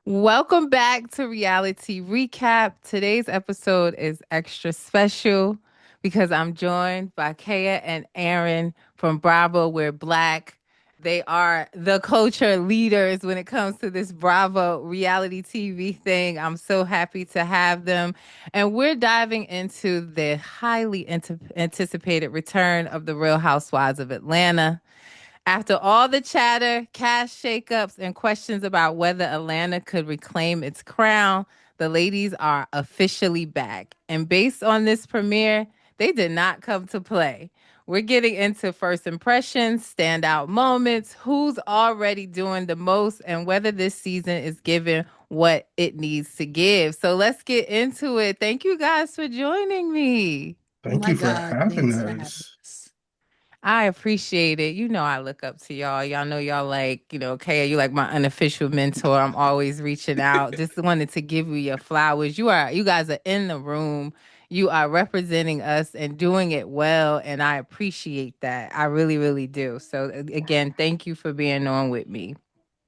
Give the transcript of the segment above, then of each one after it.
Welcome back to Reality Recap. Today's episode is extra special because I'm joined by Kaya and Aaron from Bravo. We're Black. They are the culture leaders when it comes to this Bravo reality TV thing. I'm so happy to have them. And we're diving into the highly anticipated return of the Real Housewives of Atlanta. After all the chatter, cast shakeups, and questions about whether Atlanta could reclaim its crown, the ladies are officially back. And based on this premiere, they did not come to play. We're getting into first impressions, standout moments, who's already doing the most, and whether this season is giving what it needs to give. So let's get into it. Thank you guys for joining me. Oh Thank my you for God, having thanks for having us. us. I appreciate it. You know, I look up to y'all. Y'all know y'all like, Kaya, you like my unofficial mentor. I'm always reaching out. Just wanted to give you your flowers. You guys are in the room. You are representing us and doing it well. And I appreciate that. I really, really do. So again, thank you for being on with me.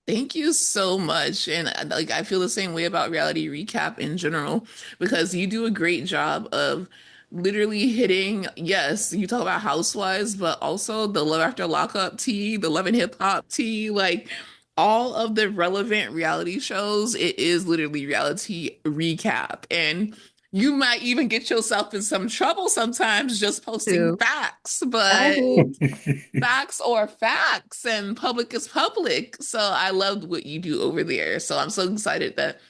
Thank you so much. And like I feel the same way about reality recap in general because you do a great job of literally hitting, yes, you talk about housewives, but also the love after lockup tea, the love and hip hop tea, like all of the relevant reality shows, it is literally reality recap. And you might even get yourself in some trouble sometimes just posting Too. facts, I but do. facts or facts and public is public. So I loved what you do over there. So I'm so excited that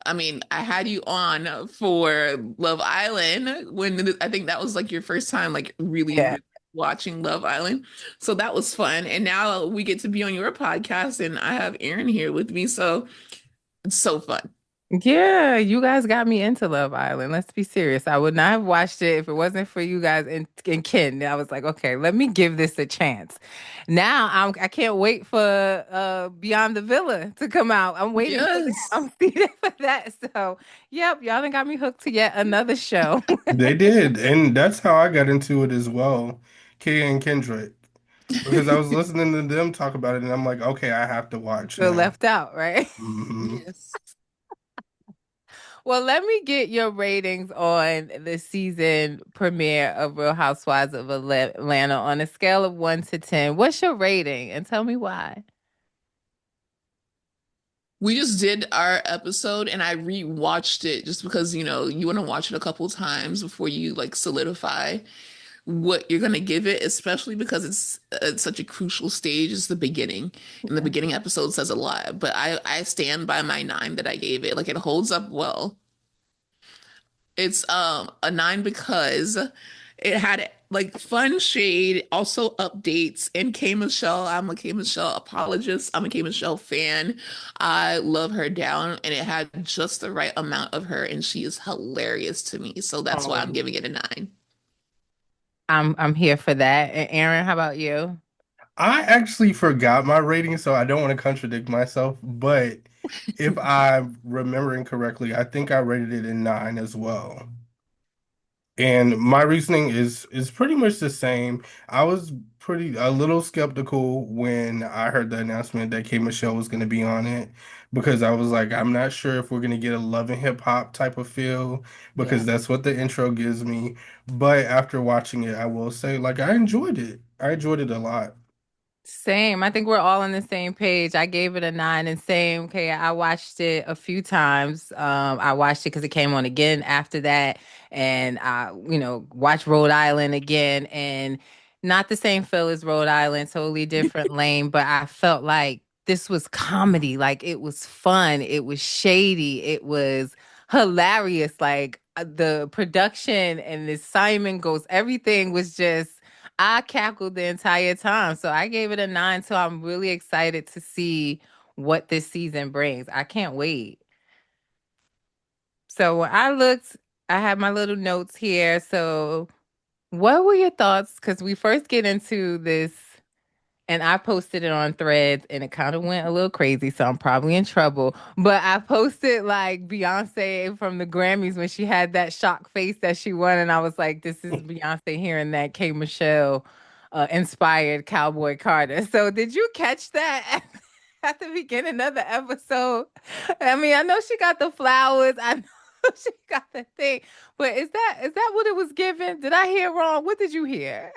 I had you on for Love Island when I think that was like your first time like Yeah. really watching Love Island. So that was fun. And now we get to be on your podcast and I have Aaron here with me. So it's so fun. Yeah, you guys got me into Love Island. Let's be serious. I would not have watched it if it wasn't for you guys and Ken. I was like, okay, let me give this a chance. Now I can't wait for Beyond the Villa to come out. I'm waiting for that. Yes. I'm seated for that. So, yep, y'all done got me hooked to yet another show. They did, and that's how I got into it as well, Kay and Kendrick, because I was listening to them talk about it, and I'm like, okay, I have to watch Feel now. left out, right? Yes. Well, let me get your ratings on the season premiere of Real Housewives of Atlanta on a scale of 1 to 10. What's your rating? And tell me why. We just did our episode and I rewatched it just because, you want to watch it a couple times before you like solidify what you're going to give it, especially because it's at such a crucial stage. It's the beginning. And the Yeah. beginning episode says a lot, but I stand by my 9 that I gave it. Like it holds up well. It's a 9 because it had like fun shade, also updates, and K Michelle. I'm a K Michelle apologist. I'm a K Michelle fan. I love her down, and it had just the right amount of her, and she is hilarious to me. So that's why I'm Um, giving it a 9. I'm here for that. And Aaron, how about you? I actually forgot my rating, so I don't want to contradict myself, but if I'm remembering correctly, I think I rated it in 9 as well. And my reasoning is pretty much the same. I was pretty a little skeptical when I heard the announcement that K Michelle was going to be on it because I was like, I'm not sure if we're going to get a love and hip hop type of feel Yeah. because that's what the intro gives me. But after watching it, I will say like I enjoyed it. I enjoyed it a lot. Same. I think we're all on the same page. I gave it a 9 and same. Okay, I watched it a few times. I watched it because it came on again after that, and I, watched Rhode Island again, and not the same feel as Rhode Island, totally different lane. But I felt like this was comedy. Like it was fun. It was shady. It was hilarious. Like the production and the Simon Ghost, everything was just. I cackled the entire time. So I gave it a 9. So I'm really excited to see what this season brings. I can't wait. So when I looked, I have my little notes here. So what were your thoughts? Because we first get into this, and I posted it on Threads, and it kind of went a little crazy. So I'm probably in trouble. But I posted like Beyonce from the Grammys when she had that shock face that she won, and I was like, "This is Beyonce hearing that K Michelle inspired Cowboy Carter." So did you catch that at the the beginning of the episode. I mean, I know she got the flowers. I know she got the thing. But is that what it was given? Did I hear wrong? What did you hear?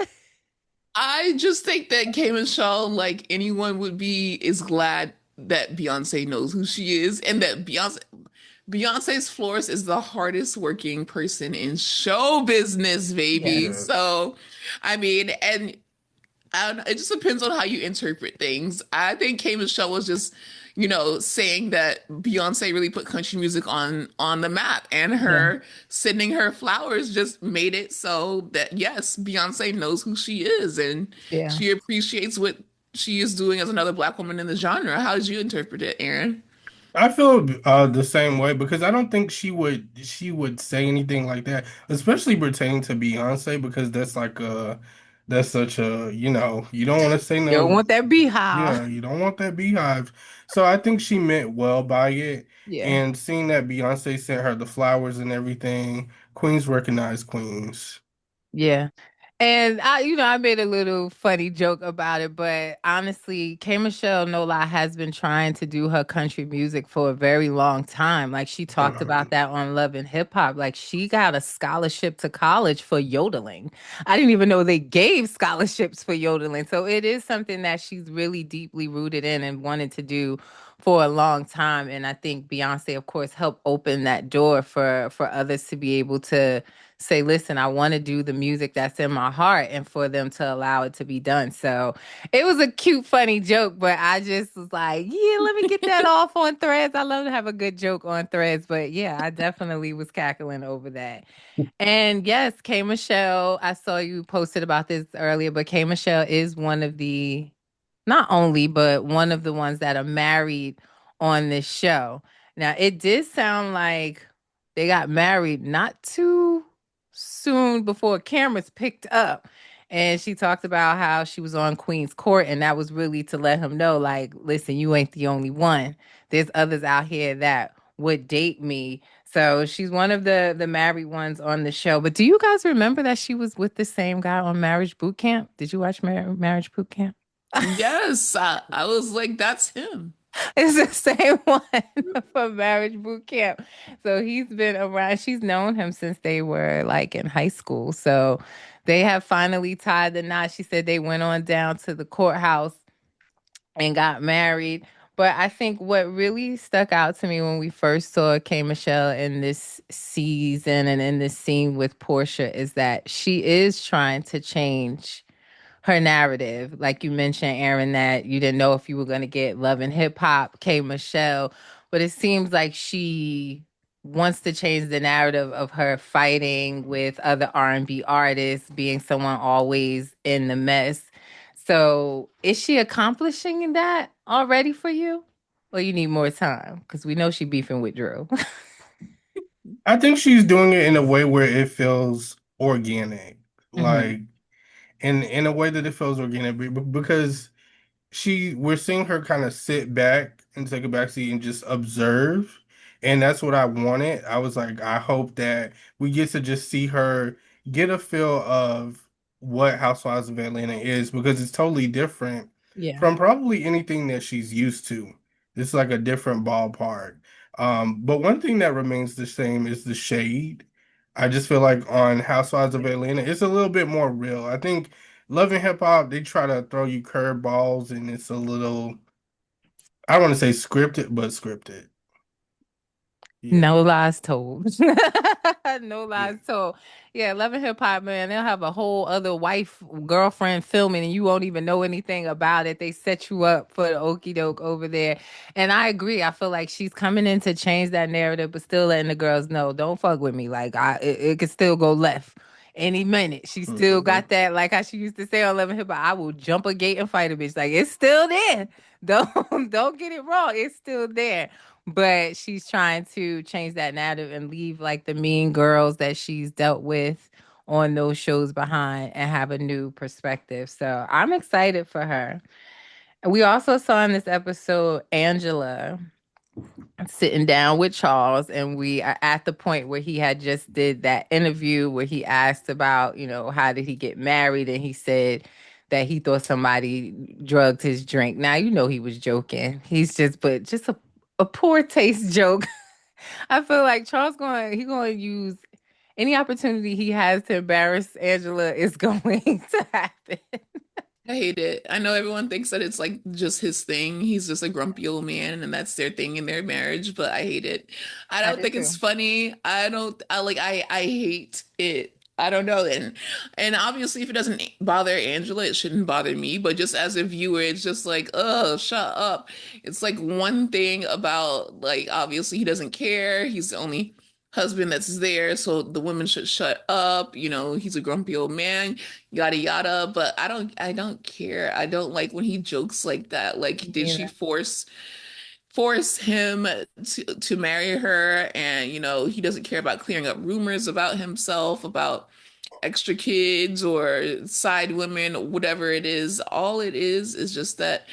I just think that K Michelle, like anyone would be, is glad that Beyonce knows who she is and that Beyonce's florist is the hardest working person in show business, Yes. baby. Yeah. So, I mean, and I don't know, it just depends on how you interpret things. I think K Michelle was just, saying that Beyonce really put country music on the map, and Yeah. her sending her flowers just made it so that yes, Beyonce knows who she is and Yeah. she appreciates what she is doing as another Black woman in the genre. How did you interpret it, Aaron? I feel the same way because I don't think she would say anything like that, especially pertaining to Beyonce because that's such a you don't want to say You don't no. want that beehive. Yeah, you don't want that beehive. So I think she meant well by it. Yeah. And seeing that Beyonce sent her the flowers and everything, queens recognize queens. Yeah. And I made a little funny joke about it, but honestly, K Michelle, no lie, has been trying to do her country music for a very long time. Like she talked about Um, that on Love and Hip Hop. Like she got a scholarship to college for yodeling. I didn't even know they gave scholarships for yodeling. So it is something that she's really deeply rooted in and wanted to do for a long time. And I think Beyonce, of course, helped open that door for others to be able to say, listen, I want to do the music that's in my heart and for them to allow it to be done. So it was a cute, funny joke, but I just was like, yeah, let me get that off on threads. I love to have a good joke on threads, but yeah, I definitely was cackling over that. And yes, K Michelle, I saw you posted about this earlier, but K Michelle is one of the, not only, but one of the ones that are married on this show. Now, it did sound like they got married not too soon before cameras picked up. And she talked about how she was on Queen's Court, and that was really to let him know, like, listen, you ain't the only one. There's others out here that would date me. So she's one of the married ones on the show. But do you guys remember that she was with the same guy on Marriage Boot Camp? Did you watch Marriage Boot Camp? Yes, I was like, that's him. It's the same one for Marriage Boot Camp. So he's been around. She's known him since they were like in high school. So they have finally tied the knot. She said they went on down to the courthouse and got married. But I think what really stuck out to me when we first saw K Michelle in this season and in this scene with Portia is that she is trying to change her narrative. Like you mentioned, Aaron, that you didn't know if you were going to get Love and Hip Hop, K Michelle, but it seems like she wants to change the narrative of her fighting with other R&B artists, being someone always in the mess. So, is she accomplishing that already for you? Or you need more time? Because we know she beefing with Drew. I think she's doing it in a way where it feels organic, Hmm. like in a way that it feels organic because we're seeing her kind of sit back and take a back seat and just observe. And that's what I wanted. I was like, I hope that we get to just see her get a feel of what Housewives of Atlanta is because it's totally different Yeah. from probably anything that she's used to. It's like a different ballpark. But one thing that remains the same is the shade. I just feel like on Housewives of Atlanta, it's a little bit more real. I think Love and Hip Hop, they try to throw you curveballs and it's a little, I don't want to say scripted, but scripted. Yeah. No lies told. No Yeah. lies told. Yeah, Love and Hip Hop, man, they'll have a whole other wife, girlfriend filming and you won't even know anything about it. They set you up for the okey doke over there. And I agree. I feel like she's coming in to change that narrative, but still letting the girls know, don't fuck with me. Like it could still go left any minute. She still Mhm. got that, like how she used to say on Love and Hip Hop, I will jump a gate and fight a bitch. Like it's still there. Don't get it wrong. It's still there, but she's trying to change that narrative and leave like the mean girls that she's dealt with on those shows behind and have a new perspective. So I'm excited for her. And we also saw in this episode Angela sitting down with Charles, and we are at the point where he had just did that interview where he asked about, how did he get married, and he said that he thought somebody drugged his drink. Now you know he was joking. He's just but just a poor taste joke. I feel like Charles going to use any opportunity he has to embarrass Angela is going to happen. I hate it. I know everyone thinks that it's like just his thing. He's just a grumpy old man and that's their thing in their marriage, but I hate it. I I don't did think it's too. funny. I hate it. I don't know. And obviously if it doesn't bother Angela, it shouldn't bother me, but just as a viewer, it's just like, oh, shut up. It's like one thing about like obviously he doesn't care. He's the only husband that's there, so the women should shut up. You know, he's a grumpy old man, yada yada. But I don't care. I don't like when he jokes like that. Like, Me did she neither. force him to marry her? And you know, he doesn't care about clearing up rumors about himself, about extra kids or side women, whatever it is. All it is just that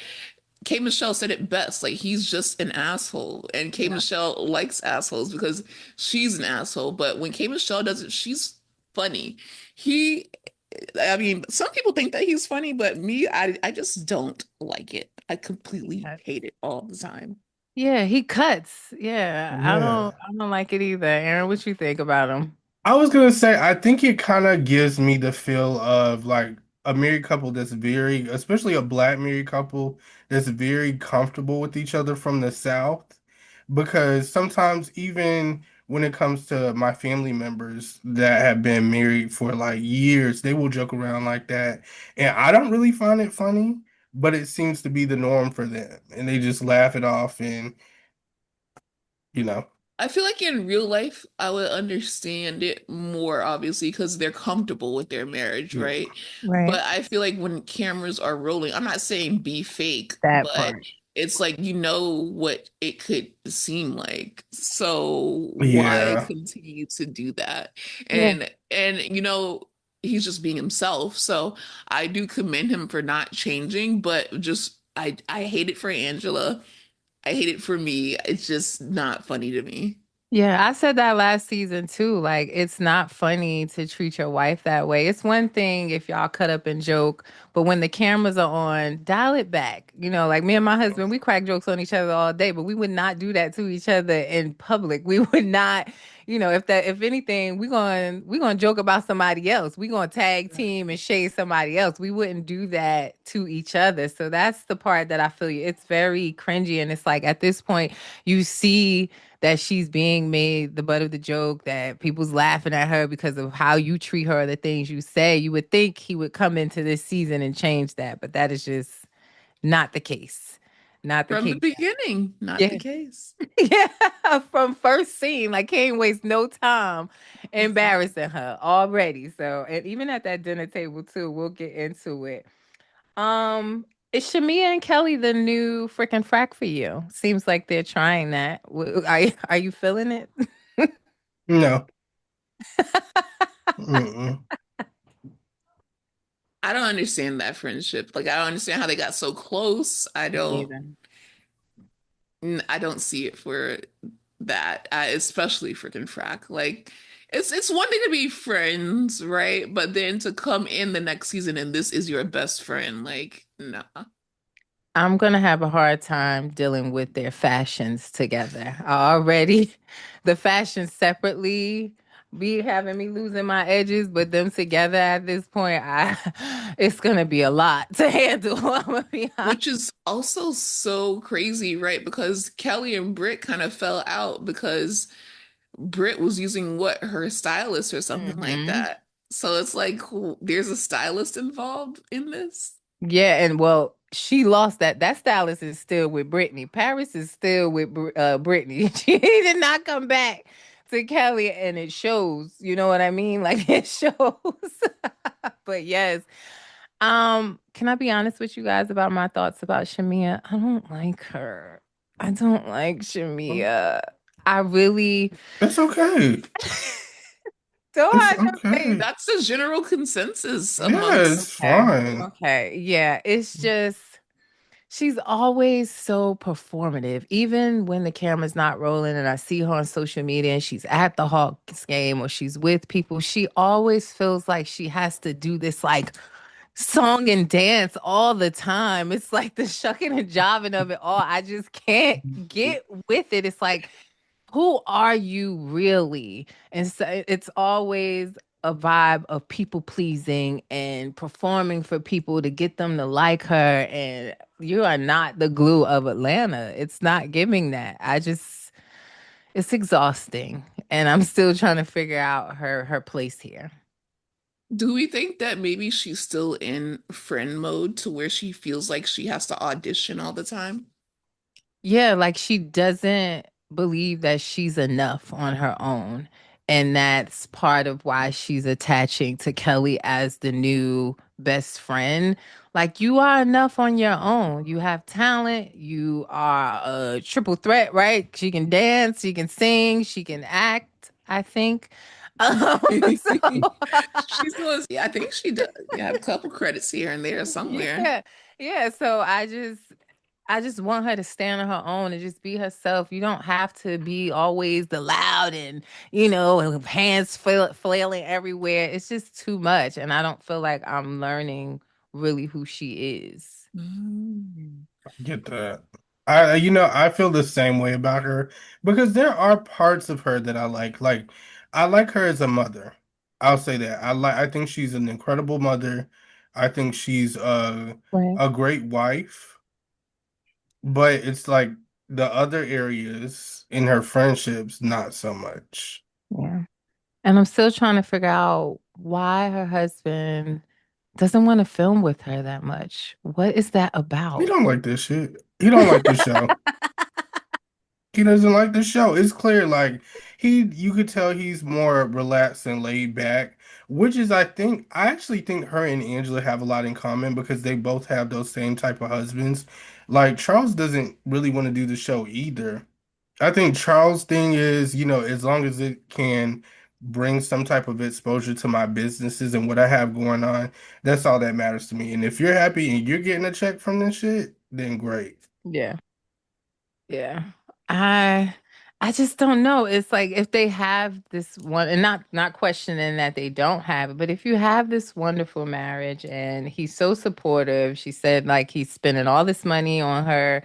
K Michelle said it best. Like he's just an asshole, and K Yeah. Michelle likes assholes because she's an asshole. But when K Michelle does it, she's funny. He, I mean, some people think that he's funny, but me, I just don't like it. I completely hate it all the time. Yeah, he cuts. Yeah, Yeah. I don't like it either. Aaron, what you think about him? I was gonna say, I think it kind of gives me the feel of like a married couple that's very, especially a black married couple that's very comfortable with each other from the South. Because sometimes, even when it comes to my family members that have been married for like years, they will joke around like that. And I don't really find it funny, but it seems to be the norm for them. And they just laugh it off and, you know, I feel like in real life, I would understand it more, obviously, because they're comfortable with their marriage, yeah. right? Right. But I feel like when cameras are rolling, I'm not saying be fake, That but part. it's like you know what it could seem like. So why Yeah. continue to do that? Yeah. And you know, he's just being himself. So I do commend him for not changing, but just I hate it for Angela. I hate it for me. It's just not funny to me. Yeah, I said that last season too. Like, it's not funny to treat your wife that way. It's one thing if y'all cut up and joke, but when the cameras are on, dial it back. You know, like me and my husband, we crack jokes on each other all day, but we would not do that to each other in public. We would not, if anything, we going to joke about somebody else. We going to tag team and shade somebody else. We wouldn't do that to each other. So that's the part that I feel you. It's very cringy, and it's like at this point, you see that she's being made the butt of the joke, that people's laughing at her because of how you treat her, the things you say. You would think he would come into this season and change that, but that is just not the case. Not the From the case. beginning, not the Yeah. case. Yeah. From first scene, like can't waste no time Exactly. embarrassing her already. So, and even at that dinner table too, we'll get into it. Is Shamia and Kelly the new freaking frack for you? Seems like they're trying that. Are you feeling it? No. Mm-mm. I don't understand that friendship. Like I don't understand how they got so close. Me neither. I don't see it for that. Especially freaking frack. Like it's one thing to be friends, right? But then to come in the next season and this is your best friend, like nah. I'm gonna have a hard time dealing with their fashions together. Already, the fashions separately be having me losing my edges, but them together at this point, I it's gonna be a lot to handle. I'm gonna be honest. Which is also so crazy, right? Because Kelly and Britt kind of fell out because Britt was using what her stylist or something like Hmm. that. So it's like there's a stylist involved in this. Yeah, and well, she lost that. That stylist is still with Brittany. Paris is still with Brittany. She did not come back to Kelly, and it shows. You know what I mean? Like it shows. But yes, can I be honest with you guys about my thoughts about Shamia? I don't like her. I don't like Shamia. I really It's okay. don't It's have your face. okay. That's the general consensus Yeah, amongst. it's Okay. fine. Okay. Yeah. It's just she's always so performative. Even when the camera's not rolling and I see her on social media and she's at the Hawks game or she's with people, she always feels like she has to do this like song and dance all the time. It's like the shucking and jiving of it all. I just can't get with it. It's like, who are you really? And so it's always a vibe of people pleasing and performing for people to get them to like her. And you are not the glue of Atlanta. It's not giving that. It's exhausting. And I'm still trying to figure out her place here. Do we think that maybe she's still in friend mode to where she feels like she has to audition all the time? Yeah, like she doesn't believe that she's enough on her own. And that's part of why she's attaching to Kelly as the new best friend. Like, you are enough on your own. You have talent. You are a triple threat, right? She can dance, she can sing, she can act, I think. So She's doing, yeah, I think she does. You have a couple credits here and there somewhere. yeah. Yeah. So I just want her to stand on her own and just be herself. You don't have to be always the loud and, and hands flailing everywhere. It's just too much. And I don't feel like I'm learning really who she is. Mm. Get that. I feel the same way about her because there are parts of her that I like. Like, I like her as a mother. I'll say that. I think she's an incredible mother. I think she's Right. a great wife, but it's like the other areas in her friendships, not so much. Yeah. And I'm still trying to figure out why her husband doesn't want to film with her that much. What is that He about? don't like this shit. He don't like the show. He doesn't like the show. It's clear, like you could tell he's more relaxed and laid back, which is, I actually think her and Angela have a lot in common because they both have those same type of husbands. Like Charles doesn't really want to do the show either. I think Charles' thing is, as long as it can bring some type of exposure to my businesses and what I have going on, that's all that matters to me. And if you're happy and you're getting a check from this shit, then great. Yeah. Yeah. I I just don't know. It's like if they have this one and not questioning that they don't have it, but if you have this wonderful marriage and he's so supportive, she said like he's spending all this money on her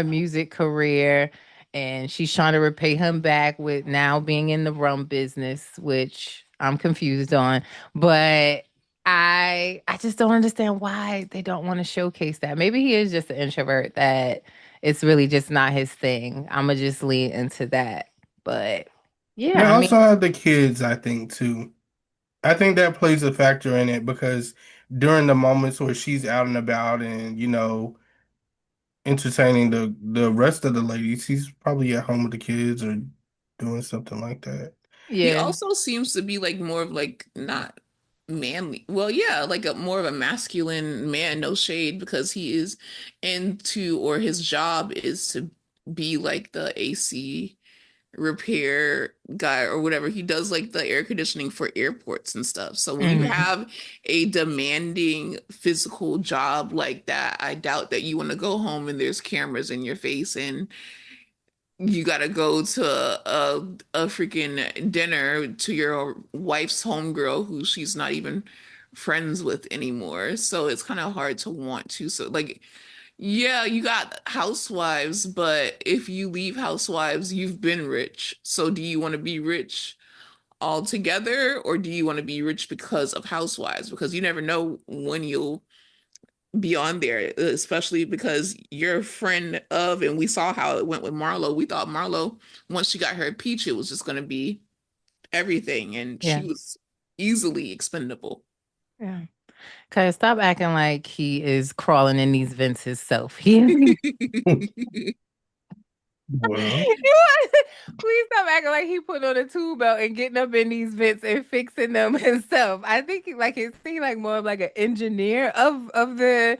music career and she's trying to repay him back with now being in the rum business, which I'm confused on. But I just don't understand why they don't want to showcase that. Maybe he is just an introvert that it's really just not his thing. I'm gonna just lean into that. But They yeah, I mean, also have the kids, I think, too. I think that plays a factor in it because during the moments where she's out and about and, entertaining the rest of the ladies, he's probably at home with the kids or doing something like that. He yeah, also seems to be like more of like not manly. Well, yeah, like a more of a masculine man, no shade, because he is into or his job is to be like the AC repair guy or whatever. He does like the air conditioning for airports and stuff. So when you hmm have a demanding physical job like that, I doubt that you want to go home and there's cameras in your face and you gotta go to a freaking dinner to your wife's homegirl who she's not even friends with anymore. So it's kind of hard to want to. So like, yeah, you got housewives, but if you leave housewives, you've been rich. So do you want to be rich altogether, or do you want to be rich because of housewives? Because you never know when you'll be on there, especially because you're a friend of, and we saw how it went with Marlo. We thought Marlo, once she got her peach, it was just going to be everything, and she yeah, was easily expendable. yeah. Cause stop acting like he is crawling in these vents himself. He Well, Please stop acting like he put on a tool belt and getting up in these vents and fixing them himself. I think like it seemed like more of like an engineer of the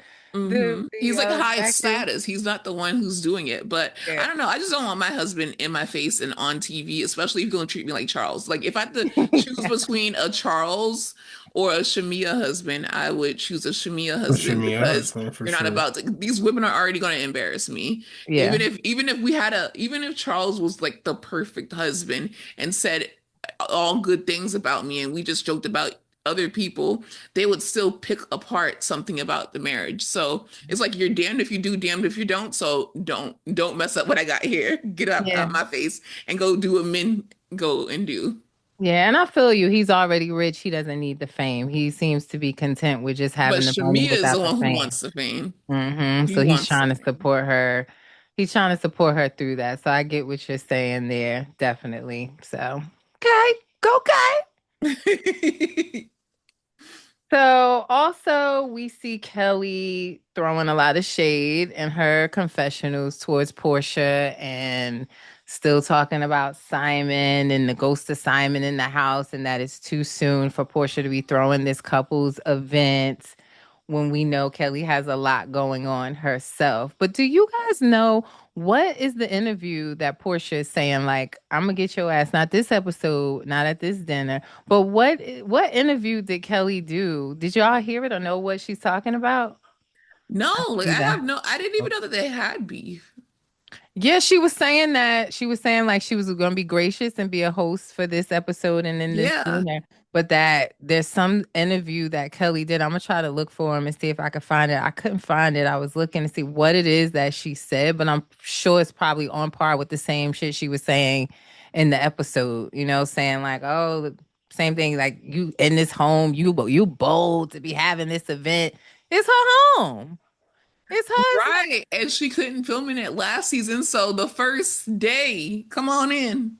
He's the like high vacuum. status. He's not the one who's doing it. But I Yeah. don't know. I just don't want my husband in my face and on TV, especially if you're going to treat me like Charles. Like if I had to choose between a Charles or a Shamia husband, I would choose a Shamia husband Shamia because husband for you're not sure. about to, these women are already going to embarrass me. Yeah. Even if Charles was like the perfect husband and said all good things about me and we just joked about other people, they would still pick apart something about the marriage. So it's like you're damned if you do, damned if you don't. So don't mess up what I got here. Get out Yeah. my face and go do what men go and do. Yeah, and I feel you. He's already rich. He doesn't need the fame. He seems to be content with just But having the money Shamia is the without the one who fame. wants the fame. He So he's wants the trying to fame. support her. He's trying to support her through that. So I get what you're saying there, definitely. So, okay, go, okay. So also we see Kelly throwing a lot of shade in her confessionals towards Portia and still talking about Simon and the ghost of Simon in the house and that it's too soon for Portia to be throwing this couple's event when we know Kelly has a lot going on herself. But do you guys know what is the interview that Portia is saying like I'm gonna get your ass not this episode, not at this dinner? But what interview did Kelly do? Did y'all hear it or know what she's talking about? No, I like see that. I didn't even know that they had beef. Yeah, she was saying like she was going to be gracious and be a host for this episode and in this Yeah, dinner, but that there's some interview that Kelly did. I'm gonna try to look for him and see if I can find it. I couldn't find it. I was looking to see what it is that she said, but I'm sure it's probably on par with the same shit she was saying in the episode. You know, saying like, oh, the same thing like you in this home, you bold to be having this event. It's her home. It's hers. right. And she couldn't film in it last season, so the first day, come on in.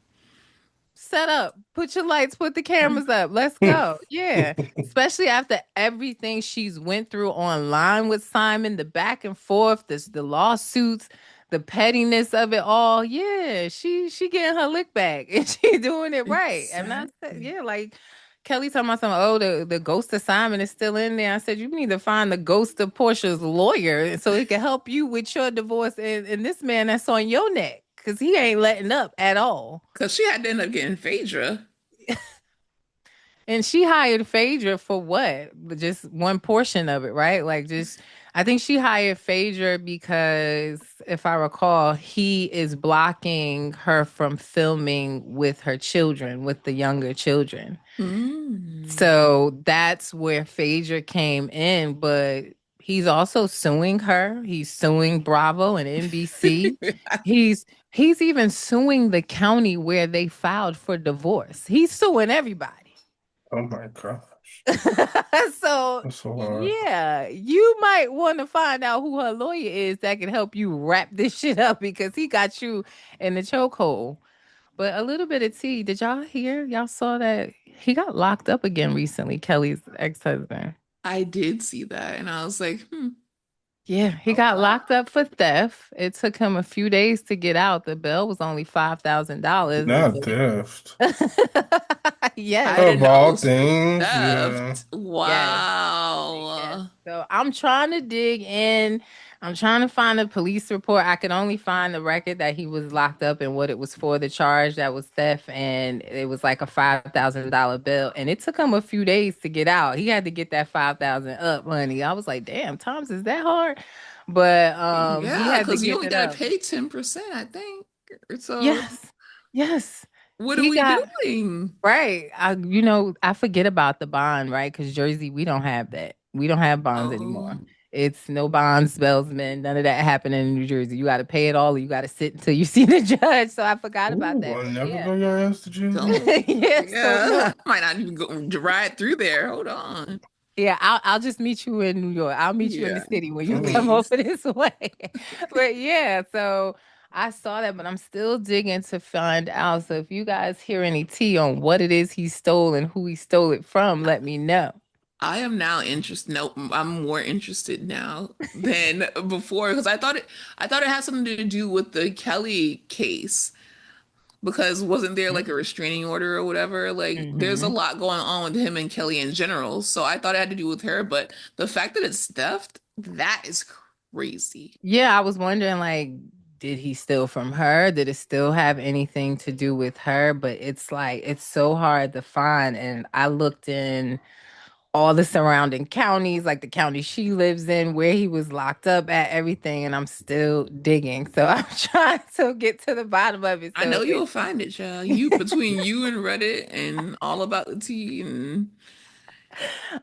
Set up, put your lights, put the cameras up. Let's go. Yeah. Especially after everything she's went through online with Simon, the back and forth, the lawsuits, the pettiness of it all. Yeah, she getting her lick back and she doing it right. And that's Exactly. yeah, like Kelly talking about something, oh, the ghost of Simon is still in there. I said, you need to find the ghost of Portia's lawyer so he can help you with your divorce and this man that's on your neck. Cause he ain't letting up at all. Because she had to end up getting Phaedra. And she hired Phaedra for what? Just one portion of it, right? Like just I think she hired Phaedra because if I recall, he is blocking her from filming with her children, with the younger children. Mm. So that's where Phaedra came in, but he's also suing her. He's suing Bravo and NBC. He's even suing the county where they filed for divorce. He's suing everybody. Oh my gosh. So, That's so hard. yeah, you might want to find out who her lawyer is that can help you wrap this shit up because he got you in the chokehold. But a little bit of tea. Did y'all hear? Y'all saw that he got locked up again recently, Kelly's ex-husband. I did see that, and I was like, hmm. Yeah, he got locked up for theft. It took him a few days to get out. The bail was only $5,000. Not theft. I Yes. Of didn't know it all was things, yeah. theft. Yes. Yes. Wow. So I'm trying to dig in. I'm trying to find a police report. I could only find the record that he was locked up and what it was for. The charge that was theft, and it was like a $5,000 bill. And it took him a few days to get out. He had to get that 5,000 up, honey. I was like, damn, Tom's is that hard? But he Yeah, had to because you give only it got to up. pay 10%, I think. So Yes, yes. what are He we got doing? right. I forget about the bond, right? Because Jersey, we don't have that. We don't have bonds anymore. Oh, It's no bonds, Bellsman, none of that happening in New Jersey. You got to pay it all, or you got to sit until you see the judge. So I forgot about Ooh, that. I'll But never yeah, go your ass to Jersey. don't. yeah. So Yeah, no, might not even go ride through there. Hold on. yeah. I'll just meet you in New York. I'll meet you in the Yeah, city when you come Mm. please. over this way. But yeah, so I saw that, but I'm still digging to find out. So if you guys hear any tea on what it is he stole and who he stole it from, let me know. I am now interested. No, I'm more interested now than before because I thought it had something to do with the Kelly case because wasn't there like a restraining order or whatever? Like there's a Mm-hmm. lot going on with him and Kelly in general. So I thought it had to do with her, but the fact that it's theft, that is crazy. Yeah, I was wondering like, did he steal from her? Did it still have anything to do with her? But it's like it's so hard to find. And I looked in all the surrounding counties, like the county she lives in, where he was locked up at everything, and I'm still digging. So I'm trying to get to the bottom of it. I So know it you'll find it, child. You between you and Reddit and all about the tea and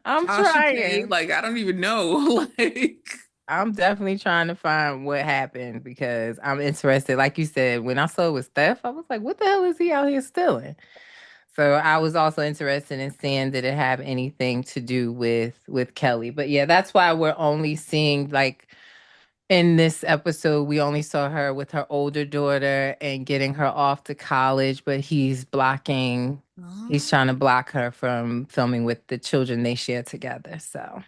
I'm Tasha K, trying. like I don't even know. Like I'm definitely trying to find what happened because I'm interested. Like you said, when I saw it was theft, I was like, what the hell is he out here stealing? So I was also interested in seeing did it have anything to do with Kelly. But yeah, that's why we're only seeing like in this episode, we only saw her with her older daughter and getting her off to college, but he's oh, trying to block her from filming with the children they share together. So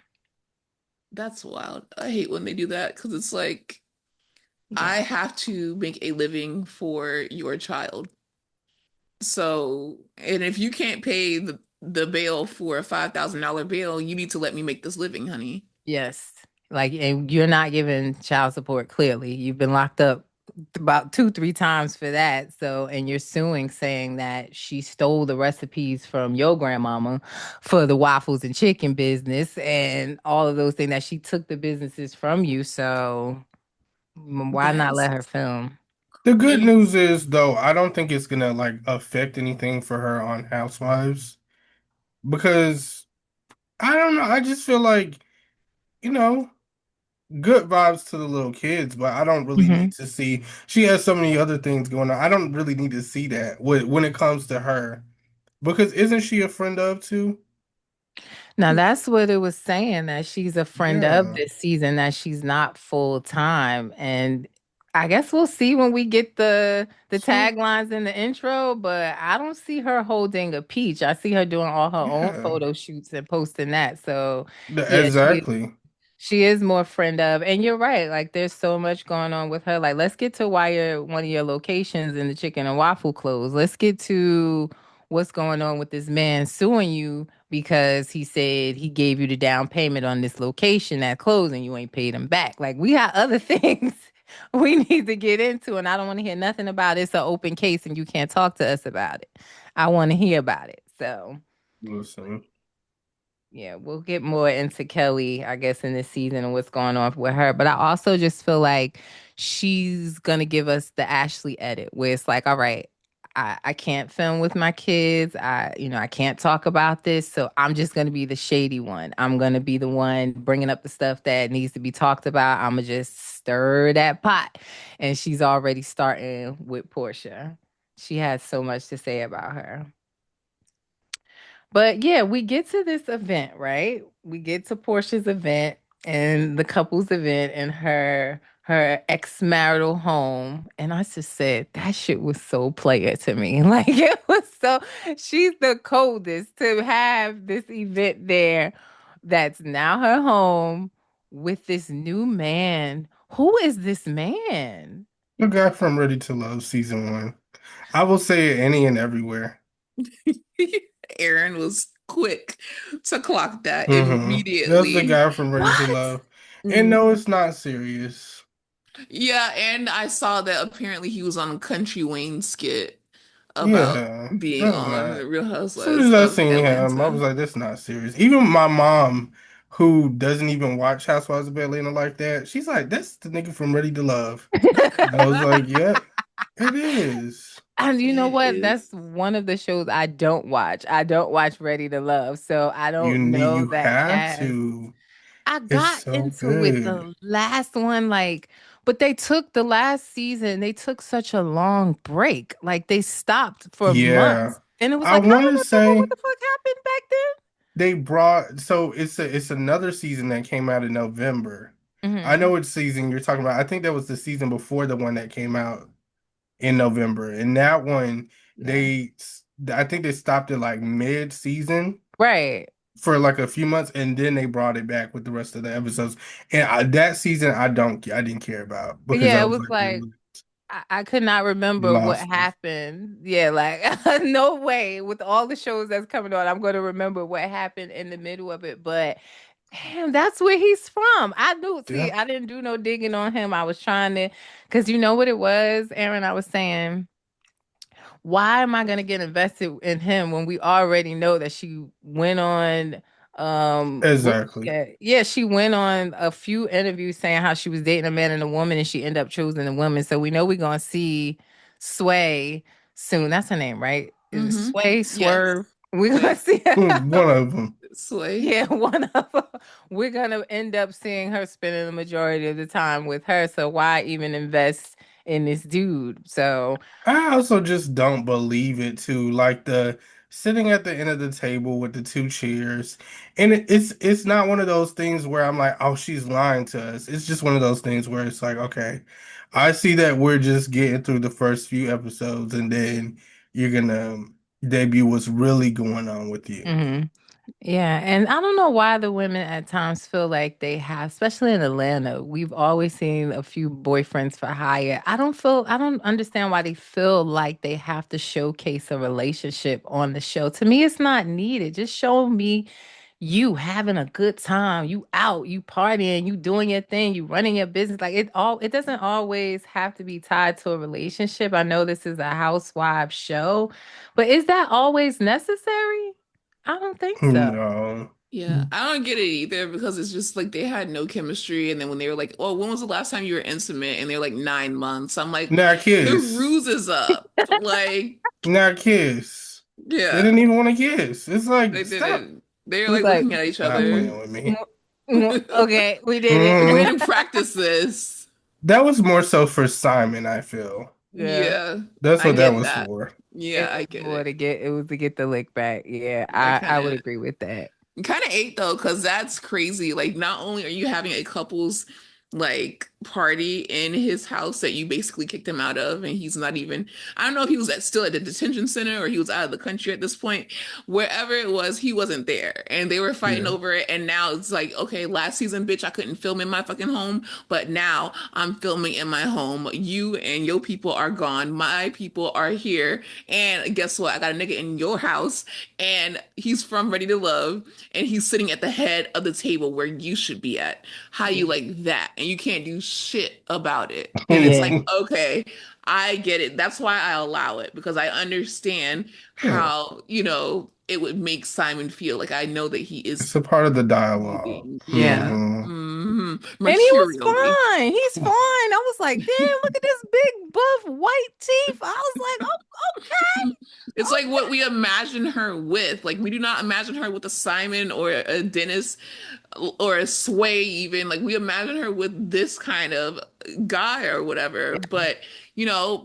that's wild. I hate when they do that because it's like I yeah. have to make a living for your child. So, and if you can't pay the bail for a $5,000 bail, you need to let me make this living, honey. Yes. Like, and you're not giving child support clearly. You've been locked up about two, three times for that. So, and you're suing saying that she stole the recipes from your grandmama for the waffles and chicken business and all of those things that she took the businesses from you. So, why That not is let her film? The good and news is though, I don't think it's gonna like affect anything for her on Housewives because I don't know. I just feel like, you know, good vibes to the little kids, but I don't really Hmm. need to see. She has so many other things going on. I don't really need to see that when it comes to her because isn't she a friend of too? Now that's what it was saying that she's a friend of Yeah. this season, that she's not full time. And I guess we'll see when we get the So taglines in the intro, but I don't see her holding a peach. I see her doing all her own yeah, photo shoots and posting that. So yeah, exactly. she is more friend of, and you're right. Like, there's so much going on with her. Like, let's get to why you're one of your locations in the chicken and waffle clothes. Let's get to what's going on with this man suing you because he said he gave you the down payment on this location at close and you ain't paid him back. Like, we got other things we need to get into, and I don't want to hear nothing about it. It's an open case, and you can't talk to us about it. I want to hear about it. So. Listen, Yeah, we'll get more into Kelly, I guess, in this season and what's going on with her. But I also just feel like she's gonna give us the Ashley edit, where it's like, all right, I can't film with my kids. I can't talk about this. So I'm just gonna be the shady one. I'm gonna be the one bringing up the stuff that needs to be talked about. I'm gonna just stir that pot. And she's already starting with Portia. She has so much to say about her. But yeah, we get to this event, right? We get to Portia's event and the couple's event in her ex-marital home. And I just said that shit was so player to me. Like, it was so, she's the coldest to have this event there that's now her home with this new man. Who is this man? the guy from Ready to Love season 1. I will say it any and everywhere. Aaron was quick to clock that That's the immediately. guy from Ready to What? Love. And no, Mhm. it's not serious. Yeah, and I saw that apparently he was on a Country Wayne skit about Yeah, being that's on not. the Real As soon Housewives as I of seen him, I Atlanta. was like, "That's not serious." Even my mom, who doesn't even watch Housewives of Atlanta like that, she's like, "That's the nigga from Ready to Love." And I was like, "Yep, it is." And you know It what? That's is. one of the shows I don't watch. I don't watch Ready to Love. So I You don't need, know you that have cast. to. I It's got so into it good. the last one, like, but they took the last season, they took such a long break. Like, they stopped for Yeah, months. And it was I like, I want to don't remember what say the fuck happened back then. they brought. So it's another season that came out in November. I know Hmm. which season you're talking about. I think that was the season before the one that came out in November. And that one, Yeah. they, I think they stopped it like mid-season Right. for like a few months, and then they brought it back with the rest of the episodes. And that season, I didn't care about because Yeah, I it was was like, like, really I could not remember what lost it. happened. Yeah, like no way with all the shows that's coming on, I'm going to remember what happened in the middle of it. But damn, that's where he's from. I knew. See, Yeah, I didn't do no digging on him. I was trying to, because you know what it was, Aaron. I was saying, why am I going to get invested in him when we already know that she went on what exactly. yeah, she went on a few interviews saying how she was dating a man and a woman and she ended up choosing a woman. So we know we're going to see Sway soon. That's her name, right? Is it Mm-hmm. Sway Yes. Swerve? We're going to Wait. see her. One of them. Slay. Yeah, one of them. We're gonna end up seeing her spending the majority of the time with her. So why even invest in this dude? So, I also just don't believe it too. Like the sitting at the end of the table with the two chairs, and it's not one of those things where I'm like, oh, she's lying to us. It's just one of those things where it's like, okay, I see that we're just getting through the first few episodes, and then you're gonna debut what's really going on with you. mhm. Yeah, and I don't know why the women at times feel like they have, especially in Atlanta. We've always seen a few boyfriends for hire. I don't understand why they feel like they have to showcase a relationship on the show. To me, it's not needed. Just show me you having a good time, you out, you partying, you doing your thing, you running your business. Like it doesn't always have to be tied to a relationship. I know this is a housewife show, but is that always necessary? I don't think so. No. Yeah, I don't get it either because it's just like they had no chemistry. And then when they were like, "Oh, when was the last time you were intimate?" And they're like 9 months. I'm like, Now the kiss. ruse is up. Like, Now kiss. They yeah, didn't even want to kiss. It's they like, stop. didn't. They're It was like like, looking at each Stop other. playing with mm, me. okay, we did We it. Mm. didn't practice this. That was more so for Simon, I feel. Yeah, Yeah, That's I what that get was that. for. Yeah, it I was get more it. to get. It was to get the lick back. Yeah, I I would agree with that. kind of ate though, because that's crazy. Like, not only are you having a couple's like party in his house that you basically kicked him out of, and he's not even, I don't know if he was still at the detention center or he was out of the country at this point. Wherever it was, he wasn't there. And they were fighting Yeah. over it. And now it's like, okay, last season, bitch, I couldn't film in my fucking home, but now I'm filming in my home. You and your people are gone. My people are here. And guess what? I got a nigga in your house, and he's from Ready to Love, and he's sitting at the head of the table where you should be at. How you Yeah. like that? And you can't do shit about it. And it's Yeah. like, okay, I get it. That's why I allow it, because I understand Yeah. how, it would make Simon feel. Like, I know that he is It's a part of the dialogue. moving. Yeah. Hmm. And he was Mercurially. fine. He's fine. I was like, damn, look at this big buff white teeth. I was like, oh, It's like okay, what we imagine her with. Like, we do not imagine her with a Simon or a Dennis or a Sway even. Like, we imagine her with this kind of guy or whatever. But,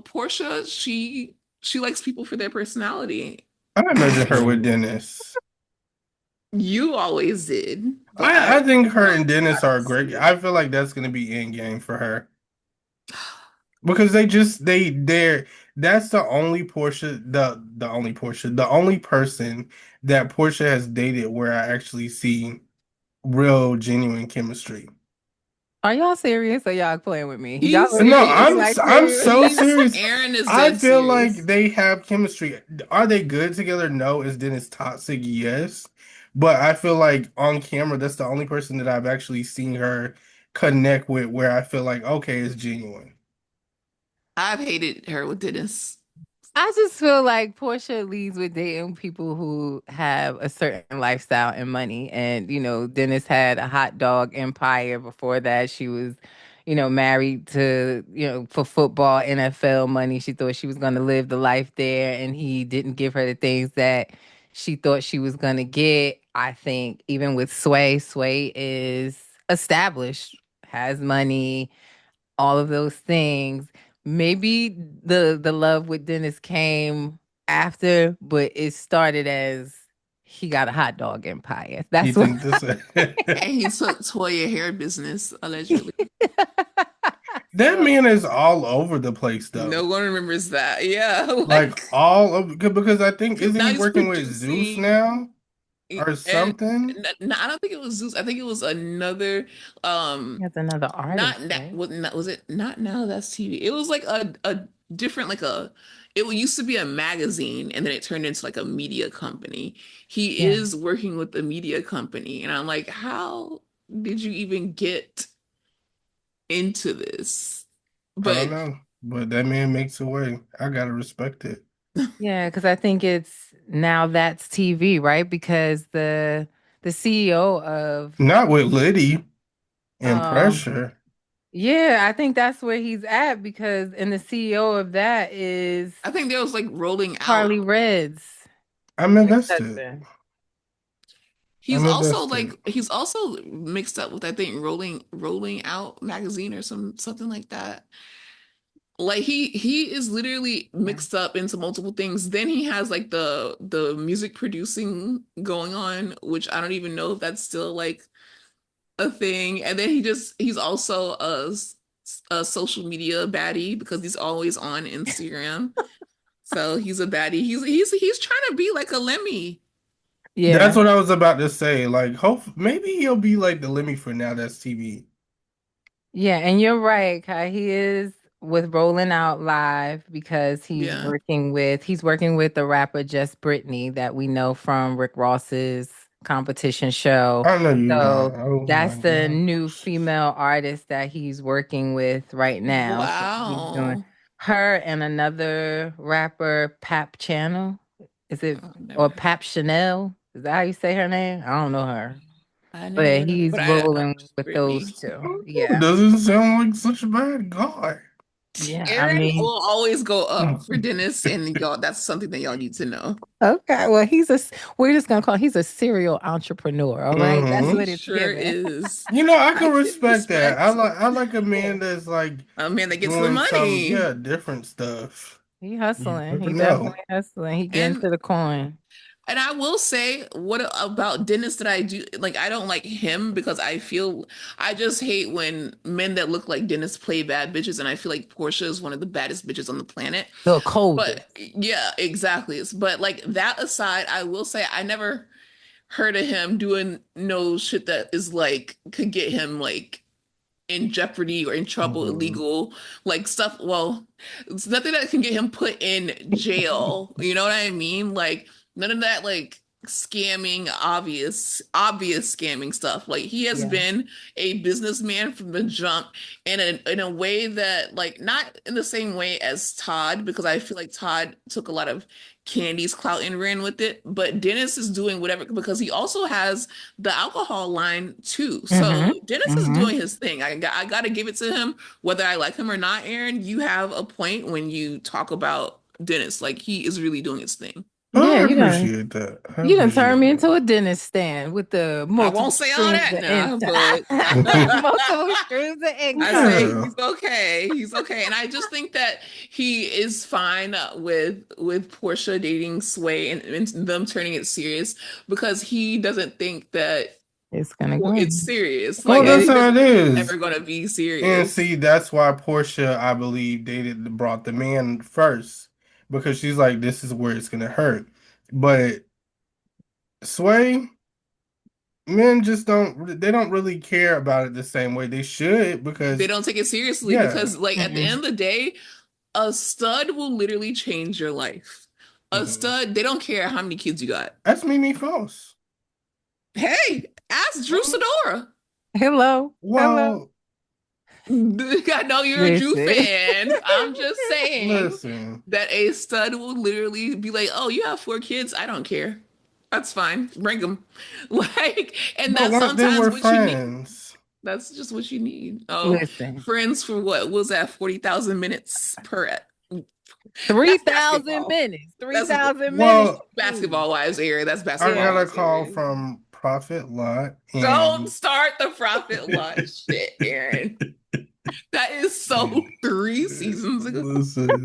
Portia, she likes people for their personality. I imagine her with okay. Dennis. You always did, but I think her I and Dennis I are see great. it. I feel like that's gonna be in game for her because they're that's the only Portia the only Portia the only person that Portia has dated where I actually see real genuine chemistry. Are y'all serious or y'all playing with me? Y'all He's really No, think it's serious. like I'm serious? so He's serious. Aaron is I dead feel like serious. they have chemistry. Are they good together? No. Is Dennis toxic? Yes. But I feel like on camera, that's the only person that I've actually seen her connect with where I feel like, okay, it's genuine. I've hated her with Dennis. I just feel like Portia leads with dating people who have a certain lifestyle and money. And, Dennis had a hot dog empire before that. She was, married to, for football, NFL money. She thought she was going to live the life there. And he didn't give her the things that she thought she was going to get. I think even with Sway is established, has money, all of those things. Maybe the love with Dennis came after, but it started as he got a hot dog empire. You That's what. think this And he took Toya hair business, allegedly. that So man is all over the place though. No one remembers that. Yeah, Like like all of because I think isn't now he he's working with Zeus producing. now or And something? no, I don't think it was Zeus. I think it was another. that's another Not artist, that right? was it? Not Now That's TV. It was like a different, like a. It used to be a magazine, and then it turned into like a media company. He Yeah. is working with the media company, and I'm like, how did you even get into this? I don't But know, but that man makes a way. I gotta respect it. Yeah, because I think it's now that's TV, right? Because the CEO of Not with Liddy and um pressure. yeah, I think that's where he's at because and the CEO of that is I think there was like rolling Carly out. Red's I'm invested. ex-husband. I He's know also that's like it. he's also mixed up with I think Rolling Out magazine or something like that. Like he is literally Yeah. mixed up into multiple things. Then he has like the music producing going on, which I don't even know if that's still like a thing. And then he's also a social media baddie because he's always on Instagram. So he's a baddie. He's trying to be like a Lemmy. That's Yeah. what I was about to say. Like, hope maybe he'll be like the Lemmy for Now That's TV. Yeah, and you're right, Kai. He is with Rolling Out Live because Yeah. he's working with the rapper Just Brittany that we know from Rick Ross's competition show. I know you're So lying. Oh that's my the God. new female artist that he's working with right now. So he's doing Wow. her and another rapper, Pap Channel. Is it Oh, never or heard. Pap Chanel? Is that how you say her name? I don't know her. I never But heard of her, he's but I know rolling she's with those Brittany. two. Yeah. Doesn't sound like such a bad guy. Yeah, I Aaron mean, will always go up for Dennis, and y'all, that's something that y'all need to know. okay. Well, we're just gonna call he's a serial entrepreneur, all right? That's He Hmm. what it's sure given. is. You know, I I can can respect that. respect I like a Yeah. man that's like a man that gets the doing some, money. yeah, different stuff. He You hustling. never He know. definitely hustling. He getting And to the coin. I will say, what about Dennis that I do like? I don't like him because I just hate when men that look like Dennis play bad bitches, and I feel like Portia is one of the baddest bitches on the planet. The But coldest. yeah, exactly. But like that aside, I will say I never heard of him doing no shit that is like could get him like in jeopardy or in trouble, Mhm. illegal, like stuff. Well, it's nothing that can get him put in jail. You know what I mean? Like none of that like scamming, obvious scamming stuff. Like he has Yeah. been a businessman from the jump in a way that like not in the same way as Todd, because I feel like Todd took a lot of Candy's clout and ran with it. But Dennis is doing whatever because he also has the alcohol line too. So Mm-hmm. Dennis is Mm-hmm. doing his thing. I got to give it to him, whether I like him or not. Aaron, you have a point when you talk about Dennis. Like he is really doing his thing. Yeah, I appreciate that. I you done turned appreciate me into that. a dentist stand with the I won't multiple say all streams that of now, income. but Multiple streams of I say income. Yeah. he's okay. He's okay, and I just think that he is fine with Portia dating Sway and them turning it serious because he doesn't think that It's gonna go. it's serious. Like Well, Yeah. that's he how doesn't it think it's is. ever going to be And serious. see, that's why Portia, I believe, brought the man first because she's like, this is where it's gonna hurt. But Sway, men just they don't really care about it the same way they should They because don't take it seriously yeah. because, like, at the end Mm-mm. of the day, a stud will literally change your life. A Mhm. stud, they don't care how many kids you got. That's Mimi False. Hey, ask Drew Sidora. Hello. Hello. Well, I know you're a Drew Listen. fan. I'm just saying listen. that a stud will literally be like, "Oh, you have 4 kids? I don't care. That's fine. Bring them." Like, and But that's what they sometimes were what you need. friends. That's just what you need. Oh, Listen. friends for what? Was that 40,000 minutes per? That's 3,000 basketball. minutes. That's 3,000 minutes. Well, Ooh. basketball wise, Aaron. That's I basketball got Yeah. a wise, call Aaron. from Prophet Lot Don't and start the profit launch shit, Aaron. That is so 3 seasons ago. listen.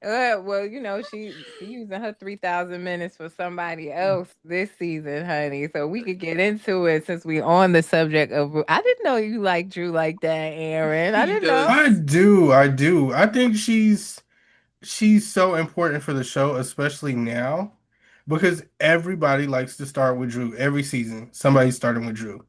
Well, she using her 3,000 minutes for somebody else this season, honey. So we could get into it since we on the subject of. I didn't know you like Drew like that, Aaron. I He didn't know. I does. do, I do. I think she's so important for the show, especially now, because everybody likes to start with Drew every season. Somebody's starting with Drew.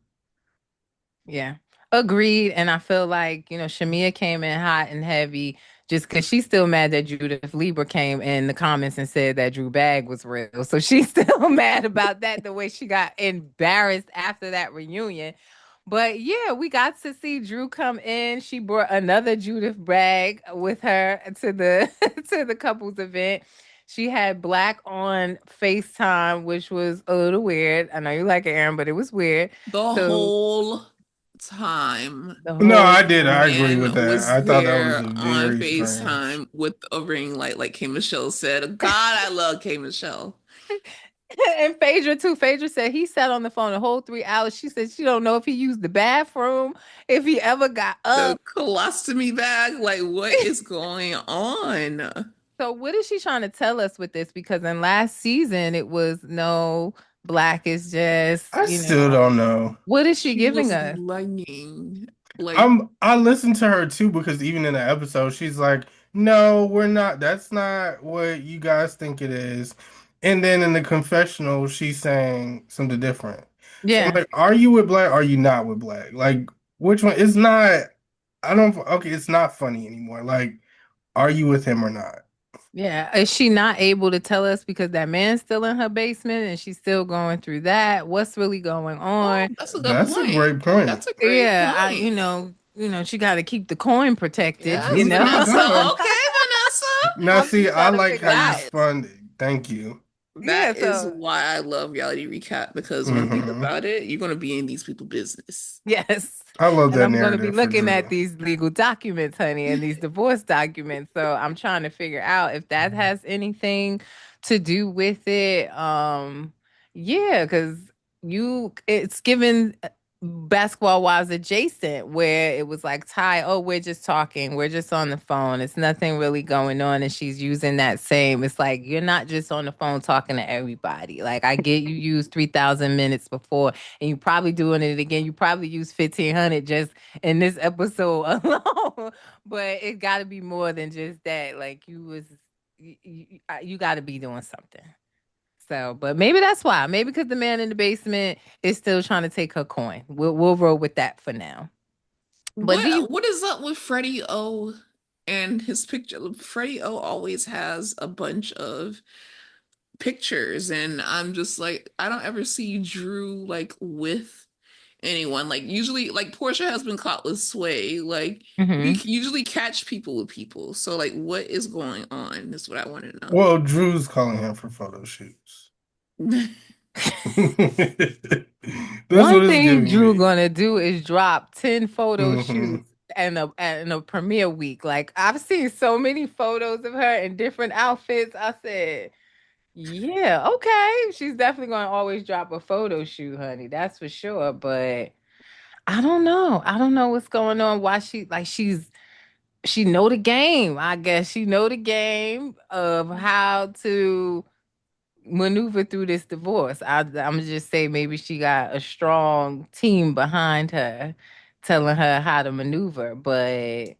Yeah. Agreed. And I feel like, Shamia came in hot and heavy just because she's still mad that Judith Lieber came in the comments and said that Drew Bag was real. So she's still mad about that, the way she got embarrassed after that reunion. But yeah, we got to see Drew come in. She brought another Judith Bragg with her to the to the couples event. She had Black on FaceTime, which was a little weird. I know you like it, Aaron, but it was weird. The So whole time the No, whole I did. I agree with man that. was I thought that was there a on very strange. FaceTime with a ring light, like K. Michelle said. God, I love K. Michelle. And Phaedra too. Phaedra said he sat on the phone the whole 3 hours. She said she don't know if he used the bathroom, if he ever got The up. colostomy bag, like what is going on? So what is she trying to tell us with this? Because in last season it was no black is just, I still don't know. what is she She giving was us? lying. Like, I listened to her too because even in the episode, she's like, "No, we're not. That's not what you guys think it is." And then in the confessional, she's saying something different. So I'm Yeah. like, "Are you with Black? Are you not with Black? Like, which one? It's not. I don't. Okay, it's not funny anymore. Like, are you with him or not?" Yeah. Is she not able to tell us because that man's still in her basement and she's still going through that? What's really going oh, on? that's a good That's a point. great point. That's a great Yeah, point. she got to keep the coin protected, Yes, Mm, it Vanessa. does. Okay, Vanessa. Now, I'm see, just I trying to like figure how you That out. spun it. Thank you. Yeah, that is so why I love reality recap because when think Hmm. about it, you're gonna be in these people business. yes. I love And that I'm going to be narrative for looking at Drew. these legal documents, honey, and these divorce documents. So I'm trying to figure out if that has anything to do with it. Yeah, because it's given basketball wives adjacent where it was like Ty, oh, we're just talking, we're just on the phone. It's nothing really going on. And she's using that same. It's like you're not just on the phone talking to everybody. Like I get you used 3,000 minutes before and you probably doing it again. You probably use 1,500 just in this episode alone. But it got to be more than just that. Like you got to be doing something. So, but maybe that's why. Maybe because the man in the basement is still trying to take her coin. We'll roll with that for now. But do you? What is up with Freddie O and his picture? Freddie O always has a bunch of pictures, and I'm just like, I don't ever see Drew like with anyone. Like usually, like Portia has been caught with Sway. Like we Mhm. usually catch people with people. So like, what is going on? Is what I want to know. Well, Drew's calling him for photo shoots. That's what One it's thing giving Drew me. gonna do is drop 10 photo Hmm. shoots and a premiere week. Like I've seen so many photos of her in different outfits. I said, yeah, okay. She's definitely gonna always drop a photo shoot, honey. That's for sure. But I don't know. I don't know what's going on. Why she know the game. I guess she know the game of how to maneuver through this divorce. I'm gonna just say maybe she got a strong team behind her, telling her how to maneuver. But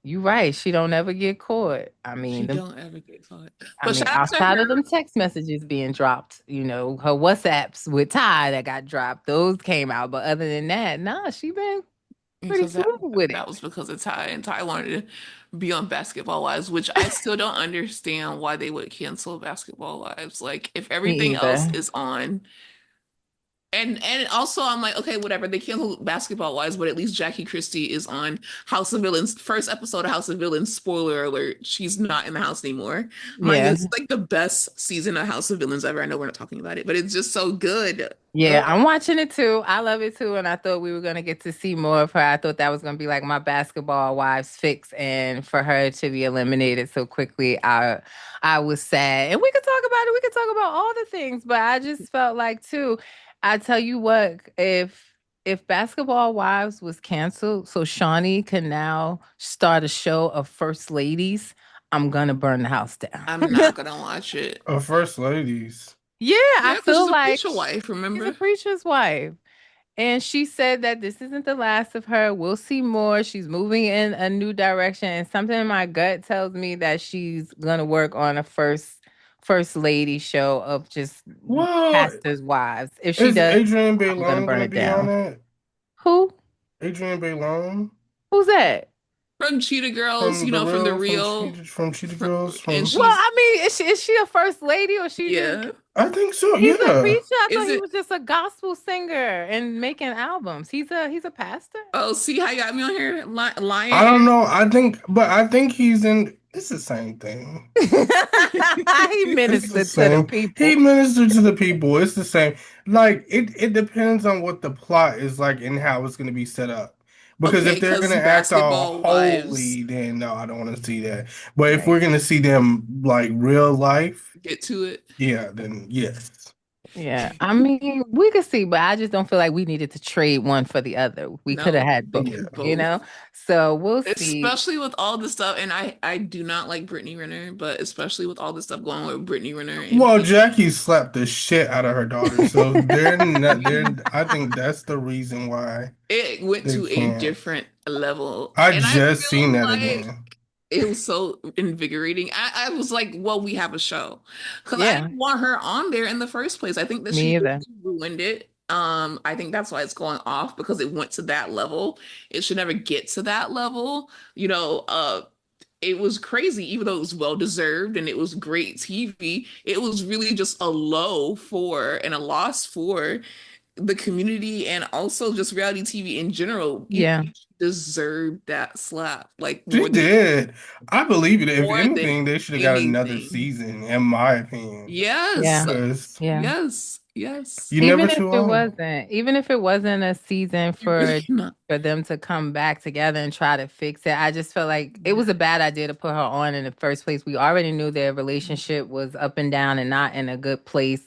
you right, she don't ever get caught. She don't ever get caught. I But mean, shout out to outside of her. them text messages being dropped, her WhatsApps with Ty that got dropped, those came out. But other than that, nah, she been pretty Because smooth with it. that was because of Ty, and Ty wanted to be on Basketball Wives, which I still don't understand why they would cancel Basketball Wives. Like if Me everything else either. is on, and also I'm like, okay, whatever. They canceled Basketball Wives, but at least Jackie Christie is on House of Villains. First episode of House of Villains. Spoiler alert: she's not in the house anymore. Mind you, Yeah. it's like the best season of House of Villains ever. I know we're not talking about it, but it's just so good. Yeah, Ugh. I'm watching it too. I love it too. And I thought we were going to get to see more of her. I thought that was going to be like my basketball wives fix. And for her to be eliminated so quickly, I was sad. And we could talk about it. We could talk about all the things. But I just felt like too, I tell you what, if Basketball Wives was canceled, so Shawnee can now start a show of first ladies, I'm gonna burn the house down. I'm not gonna watch it. First ladies. Yeah, I Yeah, because she's feel a like preacher wife. she's a Remember? preacher's wife. And she said that this isn't the last of her. We'll see more. She's moving in a new direction. And something in my gut tells me that she's gonna work on a first lady show of just Well, pastors' wives. If she is does, Adrienne I'm gonna Bailon burn gonna it be on down. it? Who? Adrienne Bailon Who's that? From Cheetah Girls, from you the know, from the Real, real, from Cheetah from, Girls, and from Well, she's I mean, is she a first lady or she just yeah. I think so. he's a Yeah. preacher? I thought Is he it? was just a gospel singer and making albums. He's a pastor. Oh, see how you got me on here, I lying, don't Aaron. know. I think he's in. It's the same thing. He It's the ministered to the same. He people. ministered to the people. It's the same. Like it depends on what the plot is like and how it's gonna be set up. Because Okay, if they're because gonna act all Basketball Wives holy, then no, I don't want to see that. But if Right. we're gonna see them like real life, get to it. yeah, then yes. Yeah, I mean, we could see, but I just don't feel like we needed to trade one for the other. We could have No, had both, Yeah. you both. know? So we'll see. Especially with all the stuff, and I do not like Brittany Renner, but especially with all the stuff going on with Brittany Renner and Well, people, Jackie slapped the shit out of her daughter, so they're not. They're. I think that's the reason why it went they to a can't. different level. I And I just seen feel that like again. it was so invigorating. I was like, well, we have a show. Because I Yeah, didn't want her on there in the first place. I think that me she either. ruined it. I think that's why it's going off because it went to that level. It should never get to that level. It was crazy, even though it was well deserved and it was great TV. It was really just a low for and a loss for the community and also just reality TV in general. Yeah, It deserved that slap, like She did. I believe it. If more than anything, they should have got another anything. season, in my opinion, Yes, yeah, because yeah. yes, yes. you never too old. Even if it wasn't a season You really not. for them to come back together and try to fix it, I just felt like it Yeah. was a bad idea to put her on in the first place. We already knew their relationship was up and down and not in a good place.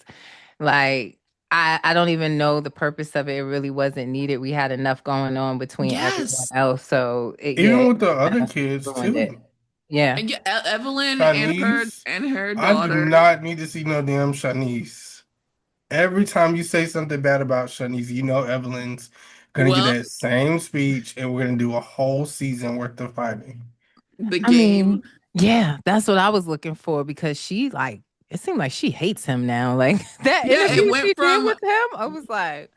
Like I don't even know the purpose of it. It really wasn't needed. We had enough going on between everyone Yes. else. So Even it with the other kinda kids ruined it. too. Yeah. And yeah, Evelyn Shanice, and her I do daughter. not need to see no damn Shanice. Every time you say something bad about Shanice, you know Evelyn's gonna get Well, that same speech, and we're gonna do a whole season worth of fighting. the I game. mean, yeah, that's what I was looking for because she like it seemed like she hates him now. Like that Yeah, interview it she went did from with him, I was like,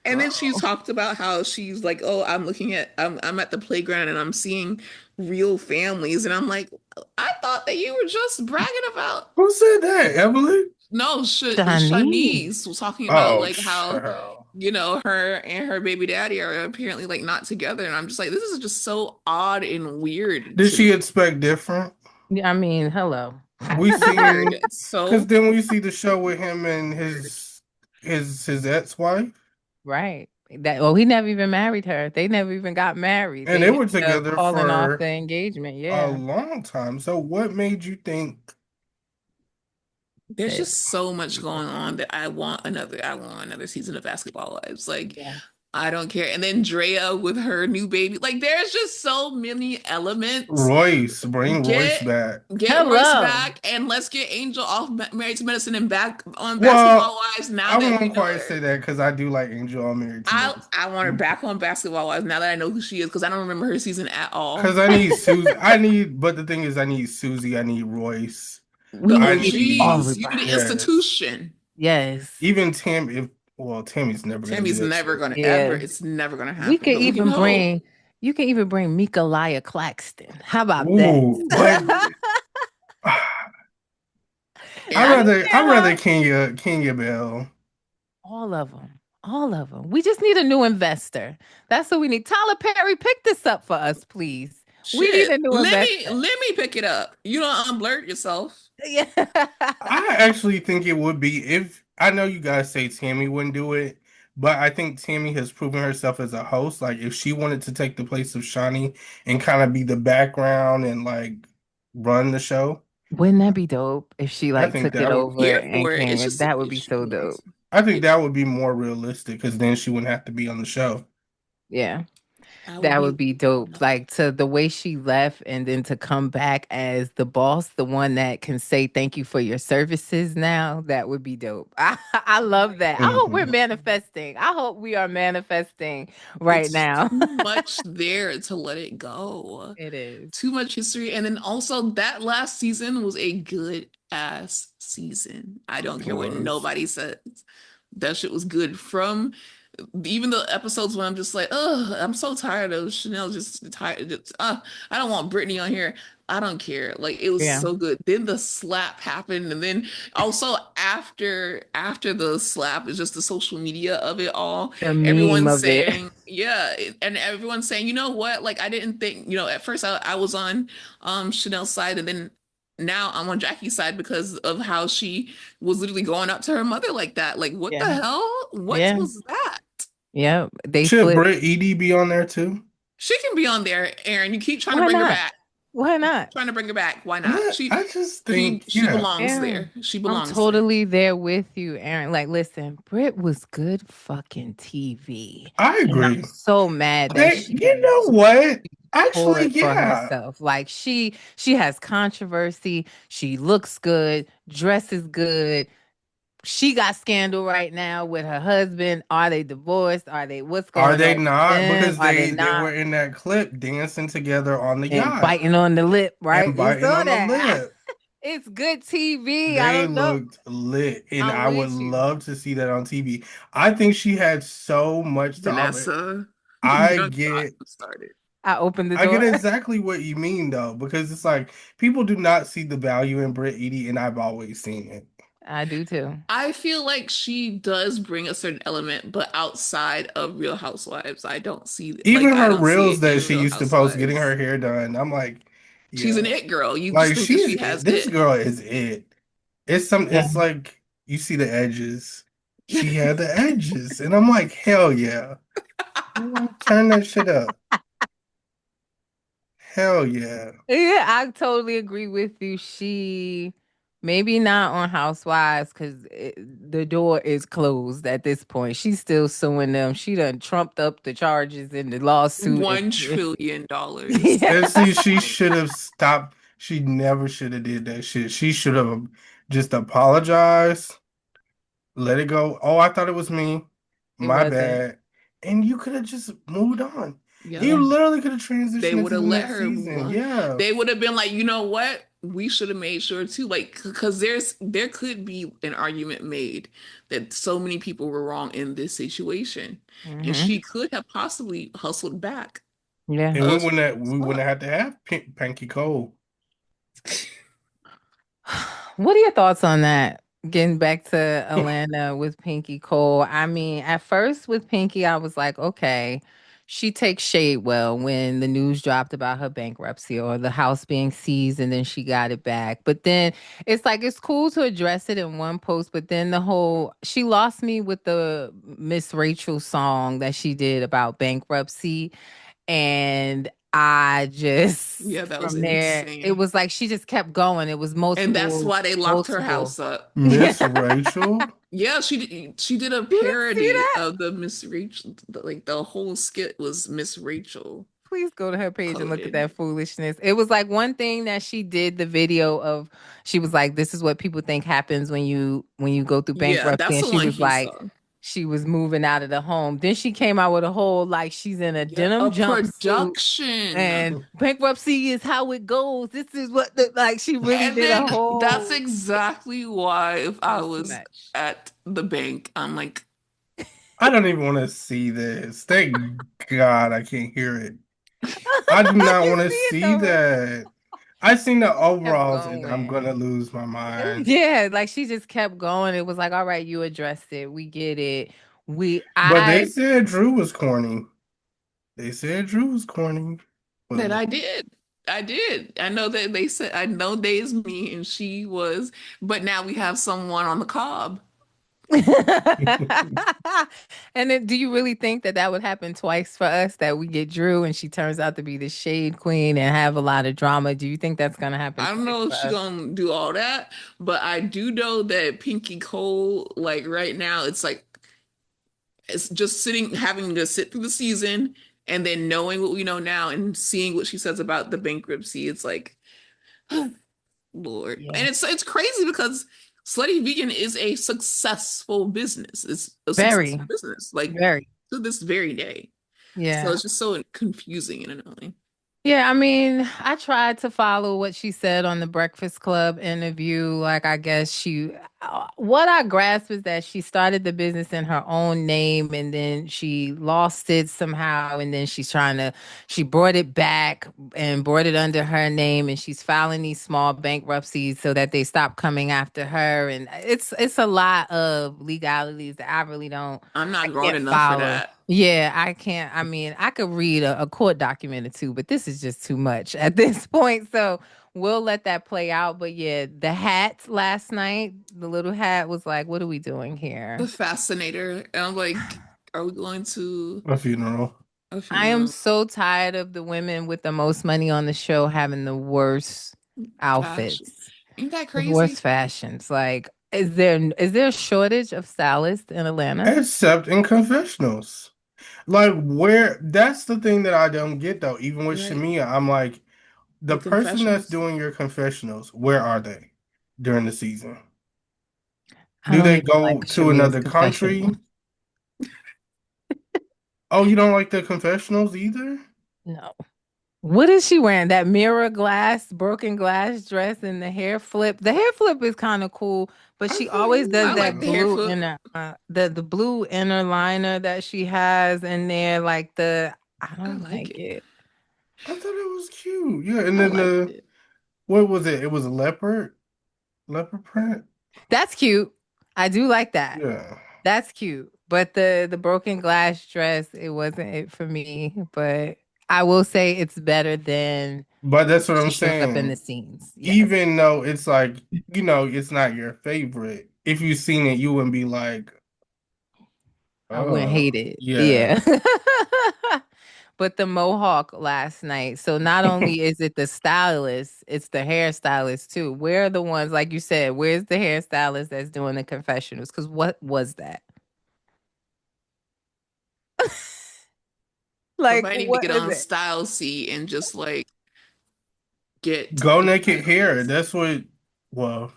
and then she girl. talked about how she's like, "Oh, I'm at the playground and I'm seeing real families." And I'm like, "I thought that you were just bragging about." Who said that, Evelyn? No, Shanice. Shanice was talking about Oh, like how, child. her and her baby daddy are apparently like not together. And I'm just like, this is just so odd and weird Did to she me. expect different? Yeah, I mean, hello. We Weird. seen, It's because so then we see the show with him and weird. his ex-wife, Right. That well, he never even married her. They never even got married. and They they were ended up together calling off for the engagement. a Yeah. long time. So what made you think There's That just so much going on that I want another season of Basketball Wives. Like yeah. I don't care. And then Drea with her new baby. Like there's just so many elements. Royce, bring Royce Get back? get Royce Hello. back and let's get Angel off Married to Medicine and back on Well, Basketball Wives now I that we won't know quite say her. that because I do like Angel on Married to Medicine. I want her back on Basketball Wives now that I know who she is because I don't remember her season at all. Because I need Susie. But the thing is, I need Susie. I need Royce. The We I need OGs, need, you need an everybody. yes. institution. Yes. Even Tam, if, well, Tammy's never going to do Tammy's that never shit. gonna ever, Yeah. it's never gonna We happen. could But we even know. bring you can even bring Mika Claxton. How about that? Ooh, but And I didn't I Get rather her. Kenya Bell. All of them. All of them. We just need a new investor. That's what we need. Tyler Perry, pick this up for us, please. We need shit. a new investor. Let me pick it up. You don't unblurt yourself. Yeah. I actually think it would be if I know you guys say Tammy wouldn't do it, but I think Tammy has proven herself as a host. Like if she wanted to take the place of Shawnee and kind of be the background and like run the show, Wouldn't that be dope if she I like think took it that would over Here and for it. It's came? just an That would be issue. so dope. I think that would be more realistic because then she wouldn't have to be on the show. Yeah. I would That be would be dope. Like to the way she left and then to come back as the boss, the one that can say thank you for your services now, that would be dope. I love that. I hope we're Hmm. manifesting. I hope we are manifesting right it's now. too much there to let it go. It is. Too much history. And then also that last season was a good ass season. I don't It care what was. nobody says. That shit was good from even the episodes when I'm just like, oh, I'm so tired of Chanel just tired. I don't want Brittany on here. I don't care. Like it was Yeah. so good. Then the slap happened, and then also after the slap is just the social media of it all. The meme Everyone's of it. saying, yeah, and everyone's saying, you know what? Like I didn't think, at first I was on Chanel's side, and then now I'm on Jackie's side because of how she was literally going up to her mother like that. Like, what the Yeah. hell? What Yeah. was that? Yeah. They Should flipped. Britt Edie be on there too? She can be on there, Aaron. You keep trying to Why bring her not? back. Why not? Trying to bring her back. Why not? I just She think, she yeah, belongs there. Aaron, She I'm belongs there. totally there with you, Aaron. Like, listen, Brit was good fucking TV. I And I'm agree. so mad that Hey, you know what? pull Actually, it for yeah. herself. Like she has controversy. She looks good, dresses good. She got scandal right now with her husband. Are they divorced? Are they what's Are going they on with not? them? Because Are they they not? were in that clip dancing together on the And yacht biting on the lip, right? and You biting saw on the that. lip. It's good TV. I They don't know. looked lit, and I'm I would with you. love to see that on TV. I think she had so much to offer. Vanessa, you I don't got get, started. I opened the I get door. exactly what you mean though, because it's like people do not see the value in Brit Edie, and I've always seen it. I do too. I feel like she does bring a certain element, but outside of Real Housewives, I don't see Even I her don't see reels it that in she Real used to post getting Housewives. her hair done, I'm like, She's an yeah, it girl. You just like think that she's she it. has This it. girl is it. Yeah. It's like you see the edges. She had the edges, and I'm like, hell yeah. I'm like, turn that shit up. Hell yeah. Yeah, I totally agree with you. She maybe not on Housewives because the door is closed at this point. She's still suing them. She done trumped up the charges in the lawsuit. And $1 trillion yeah, at And see, this she point. should have stopped. She never should have did that shit. She should have just apologized, let it go. Oh, I thought it was me. it My wasn't. bad. And you could have just moved on. Yep. You Yeah. literally could have They transitioned would into have the let next her move season. on. Yeah. They would have been like, you know what? We should have made sure too, like, because there could be an argument made that so many people were wrong in this situation, and Hmm. she could have possibly hustled back Yeah. And a we wouldn't spot. have had to have Panky Cole. What are your thoughts on that? Getting back to Atlanta with Pinky Cole. I mean, at first with Pinky, I was like, okay, she takes shade well when the news dropped about her bankruptcy or the house being seized and then she got it back. But then it's like it's cool to address it in one post, but then the whole she lost me with the Miss Rachel song that she did about bankruptcy. And I just Yeah, that was from there, it insane. was like she just kept going. It was And that's multiple, why they locked her multiple. house up. Yeah. Miss Rachel. Yeah, she did a You didn't see parody that? of the Miss Rachel, like the whole skit was Miss Rachel Please go to her page and look at coded. that foolishness. It was like one thing that she did the video of. She was like, "This is what people think happens when you go through Yeah, bankruptcy," that's and the she one was he like, saw. she was moving out of the home. Then she came out with a whole like she's in a Yeah, a denim jumpsuit production. and bankruptcy is how it goes. This is what the like she really And did a then that's whole. exactly why if It I was too was much. at the bank, I'm like, I don't even want to see this. Thank God I can't hear it. I do I not can want to see it see though, right? that. I seen the She just kept overalls and I'm going. gonna lose my mind. Yeah, like she just kept going. It was like, all right, you addressed it. We get it. We But they I said Drew was corny. They said Drew was corny for the that I most. did. I did. I know that they said I know they is me and she was, but now we have someone on the cob. And then do you really think that that would happen twice for us that we get Drew and she turns out to be the shade queen and have a lot of drama? Do you think that's going to happen I don't twice know if for she us? gonna do all that, but I do know that Pinky Cole, like right now, it's like it's just sitting, having to sit through the season and then knowing what we know now and seeing what she says about the bankruptcy. It's like, Lord, Yeah. and it's crazy because Slutty Vegan is a successful business. It's a Very, successful business, like very. to this very day. So Yeah. it's just so confusing and annoying. Yeah, I mean, I tried to follow what she said on the Breakfast Club interview. Like, I guess what I grasped is that she started the business in her own name and then she lost it somehow. And then she brought it back and brought it under her name. And she's filing these small bankruptcies so that they stop coming after her. And it's a lot of legalities that I really I'm I not grown can't enough for follow. that. Yeah, I can't. I mean, I could read a court document or two, but this is just too much at this point. So we'll let that play out. But yeah, the hat last night, the little hat was like, what are we doing The here? fascinator. And I'm like, are we going to A funeral. A few I am months. so tired of the women with the most money on the show having the worst Fashion. outfits, Ain't that the crazy? worst fashions. Like, is there a shortage of stylists in Atlanta? Except in confessionals. Like where that's the thing that I don't get though. Even with Right. Shamia, I'm like, the The person that's confessionals. doing your confessionals, where are they during the season? I Do don't they even like go to Shamia's another confessional. country? Oh, you don't like the confessionals either? No. What is she wearing? That mirror glass, broken glass dress and the hair flip. The hair flip is kind of cool, but I she thought it always does I like that the hair was blue flip. inner the blue inner liner that she has in there, like the I I don't like like it. it. I thought it was cute. Yeah, and I then liked the it. what was it? It was a leopard print. That's cute. I do like that. Yeah, That's cute. But the broken glass dress, it wasn't it for me. But I will say it's better than but that's when what she I'm shows up in the saying. scenes. Yes. Even though it's like, it's not your favorite. If you've seen it, you wouldn't be like, I wouldn't oh, hate it. yeah. Yeah. But the mohawk last night. So not only is it the stylist, it's the hairstylist too. Where are the ones, like you said, where's the hairstylist that's doing the confessionals? Because what was that? Like, Somebody need to what get is on it? Style Seat and just like get Go naked hair. confessionals. That's what, well,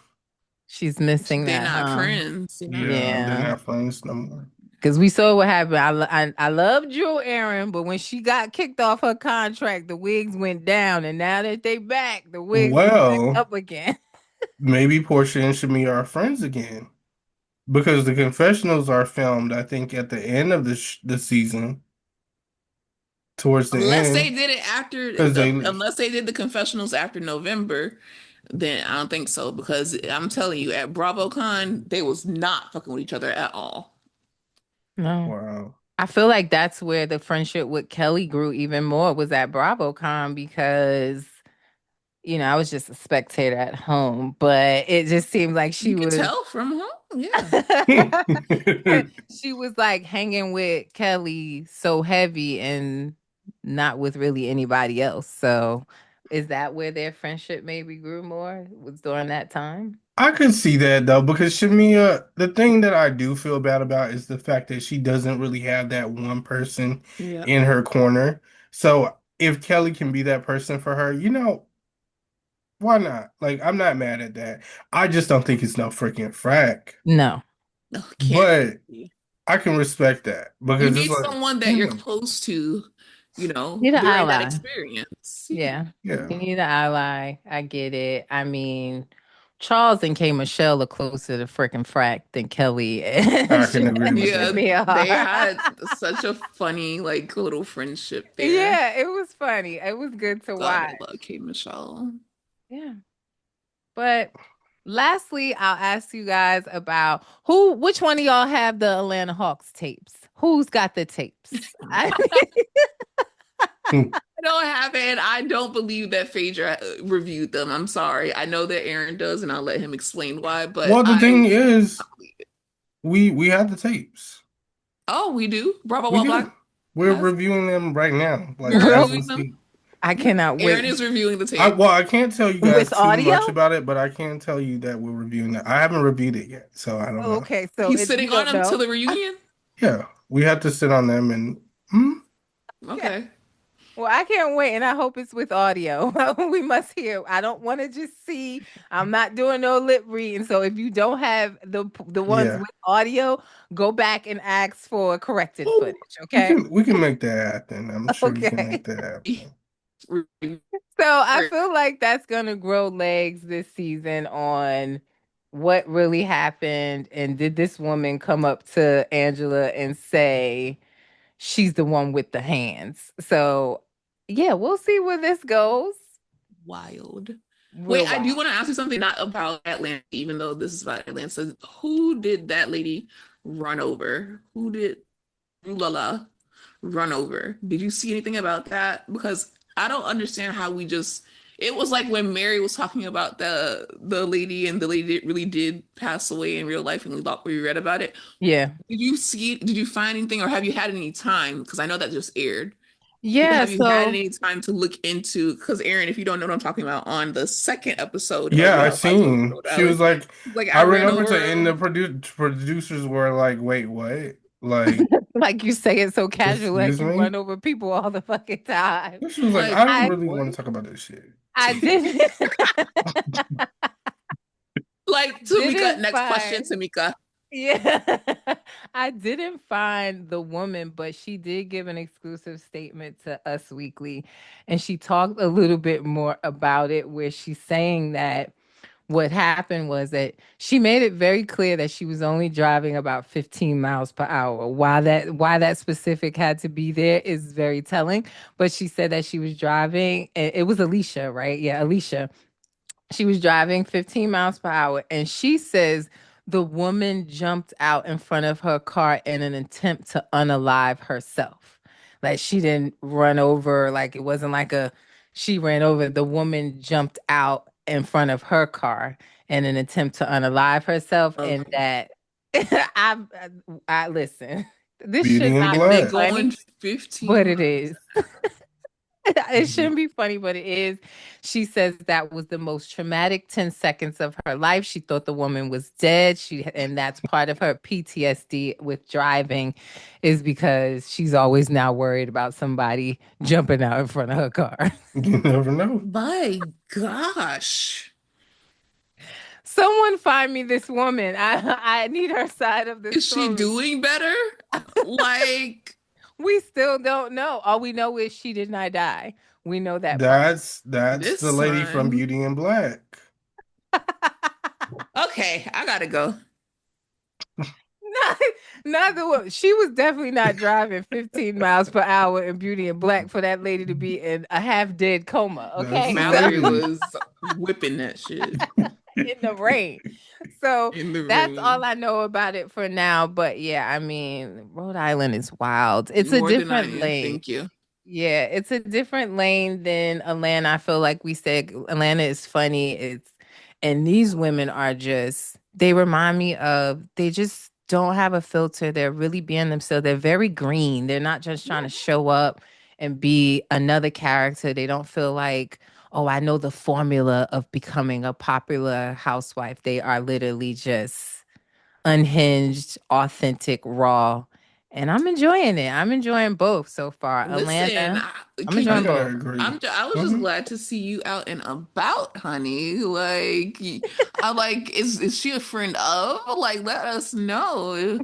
She's missing They're that, not huh? friends. They're not yeah, they're Yeah. not friends no more. Because we saw what happened. I love Drew Aaron, but when she got kicked off her contract, the wigs went down. And now that they back, the wigs is back Well, up again. maybe Portia and Shamia are friends again because the confessionals are filmed, I think, at the end of the season, towards the unless they end, did it after because unless they did the confessionals after November, then I don't think so because I'm telling you at BravoCon they was not fucking with each other at all. No. wow. I feel like that's where the friendship with Kelly grew even more was at BravoCon because, I was just a spectator at home, but it just seemed like You she could was tell from home, yeah. she was like hanging with Kelly so heavy and not with really anybody else. So is that where their friendship maybe grew more? Was during that time? I could see that though, because Shamia, the thing that I do feel bad about is the fact that she doesn't really have that one person Yeah. in her corner. So if Kelly can be that person for her, why not? Like, I'm not mad at that. I just don't think it's no freaking frack. No. No, can't But be. I can respect that You because it's need like, someone that you're yeah, close to, Need an during that ally. experience. Yeah. Yeah. yeah, You need an ally. I get it. I mean, Charles and K Michelle are closer to freaking frack than Kelly and I can agree with that. Shimmy They are. had such a funny, like, little friendship there. Yeah, it was funny. It was good to God, watch. I love Kate Michelle. Yeah. But lastly, I'll ask you guys about which one of y'all have the Atlanta Hawks tapes? Who's got the tapes? I don't have it. I don't believe that Phaedra reviewed them. I'm sorry. I know that Aaron does, and I'll let him explain why, but Well, the I thing don't is, believe it. we have the tapes. Oh, we do? Bravo We Wall Black do. We're has? reviewing them right now, like We're as we Real, reviewing them? speak. I Yeah. cannot Aaron wait. is reviewing the I tape. well, I can't tell you guys With too much audio? about it, but I can tell you that we're reviewing it. I haven't reviewed it yet, so I don't know. Okay, so He's you sitting on don't them till know. the reunion? Yeah, we have to sit on them and Okay. Okay. Well, I can't wait, and I hope it's with audio. We must hear. I don't want to just see. I'm not doing no lip reading. So if you don't have the ones yeah. with audio, go back and ask for corrected Oh, footage. we Okay. can make that happen. I'm sure we can make Okay. that happen. So I feel like that's gonna grow legs this season on what really happened, and did this woman come up to Angela and say she's the one with the hands? So yeah, we'll see where this goes. Wild. Real Wait, I do wild. want to ask you something not about Atlanta, even though this is about Atlanta. Who did that lady run over? Who did Lala run over? Did you see anything about that? Because I don't understand how we just it was like when Mary was talking about the lady and the lady really did pass away in real life and we read about it. Yeah. Did you find anything or have you had any time? Because I know that just aired. Yeah, Have you had so any time to look into? Because Aaron, if you don't know what I'm talking about, on the second episode of Yeah, Real I Housewives of seen. Rhode She was Island, like, like I I ran ran over to, over. and the producers were like, "Wait, what? Like, like you say it so casual, like excuse you me?" run over people all the fucking time. And she was like, Like "I don't I really what? want to talk about this shit." I didn't Like Tamika. didn't Next question, find Tamika. yeah. I didn't find the woman, but she did give an exclusive statement to Us Weekly, and she talked a little bit more about it, where she's saying that what happened was that she made it very clear that she was only driving about 15 miles per hour. Why that specific had to be there is very telling. But she said that she was driving, it was Alicia, right? Yeah, Alicia. She was driving 15 miles per hour, and she says the woman jumped out in front of her car in an attempt to unalive herself. Like she didn't run over, like it wasn't like she ran over. The woman jumped out in front of her car in an attempt to unalive herself, and Okay. that I, I listen. This Beauty should in not If they be Black. going funny, 15 but it miles. is. It shouldn't be funny, but it is. She says that was the most traumatic 10 seconds of her life. She thought the woman was dead. And that's part of her PTSD with driving, is because she's always now worried about somebody jumping out in front of her car. You never know. My gosh. Someone find me this woman. I need her side of the Is she story. doing better? Like We still don't know. All we know is she did not die. We know that part. That's the this lady from time. Beauty in Black. Okay, I gotta go. Not, not the one. She was definitely not driving 15 miles per hour in Beauty and Black for that lady to be in a half dead coma. That's Okay. the So Mallory lady. was whipping that shit in the rain. So in the that's all rain. I know about it for now. But yeah, I mean, Rhode Island is wild. It's a More than I different am. lane. Thank you. Yeah, it's a different lane than Atlanta. I feel like we said Atlanta is funny. And these women are just, they remind me of, they just don't have a filter. They're really being themselves. They're very green. They're not just trying to show up and be another character. They don't feel like, oh, I know the formula of becoming a popular housewife. They are literally just unhinged, authentic, raw. And I'm enjoying it. I'm enjoying both so far. Listen, Atlanta, I'm can I enjoying you? gotta both. agree. I was just Hmm. glad to see you out and about, honey. Like, I like, is she a friend of? Like, let us know.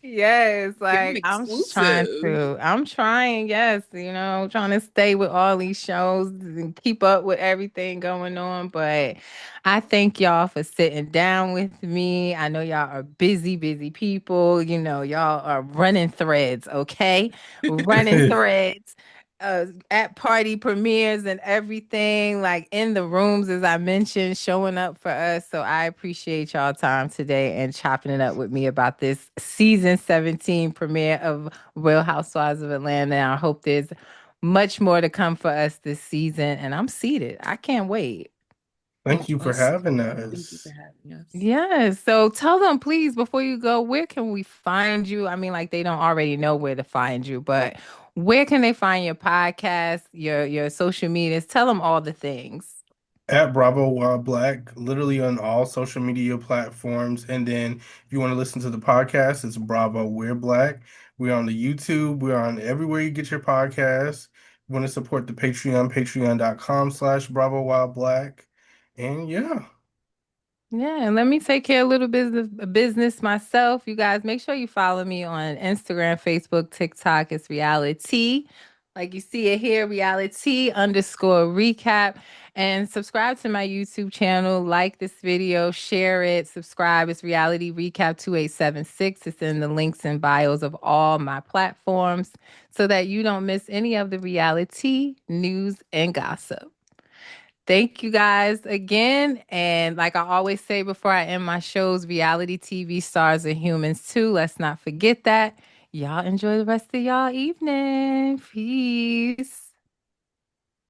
Yes, Give an like exclusive. I'm trying, yes, trying to stay with all these shows and keep up with everything going on. But I thank y'all for sitting down with me. I know y'all are busy, busy people. Y'all are running threads, okay? Running threads. At party premieres and everything, like in the rooms, as I mentioned, showing up for us. So I appreciate y'all time today and chopping it up with me about this season 17 premiere of Real Housewives of Atlanta. I hope there's much more to come for us this season, and I'm seated. I can't wait. Thank you for Us. having Thank you for us. having us. Yes. So tell them, please, before you go, where can we find you? I mean, like they don't already know where to find you, but where can they find your podcast, your social medias? Tell them all the things. At Bravo While Black, literally on all social media platforms. And then if you want to listen to the podcast, it's Bravo We're Black. We're on the YouTube. We're on everywhere you get your podcasts. You want to support the Patreon, patreon.com/Bravo While Black. And yeah, Yeah, and let me take care of a little business myself. You guys make sure you follow me on Instagram, Facebook, TikTok. It's reality. Like you see it here, reality_recap. And subscribe to my YouTube channel. Like this video, share it, subscribe. It's Reality Recap 2876. It's in the links and bios of all my platforms so that you don't miss any of the reality news and gossip. Thank you guys again. And like I always say before I end my shows, reality TV stars are humans too. Let's not forget that. Y'all enjoy the rest of y'all evening. Peace.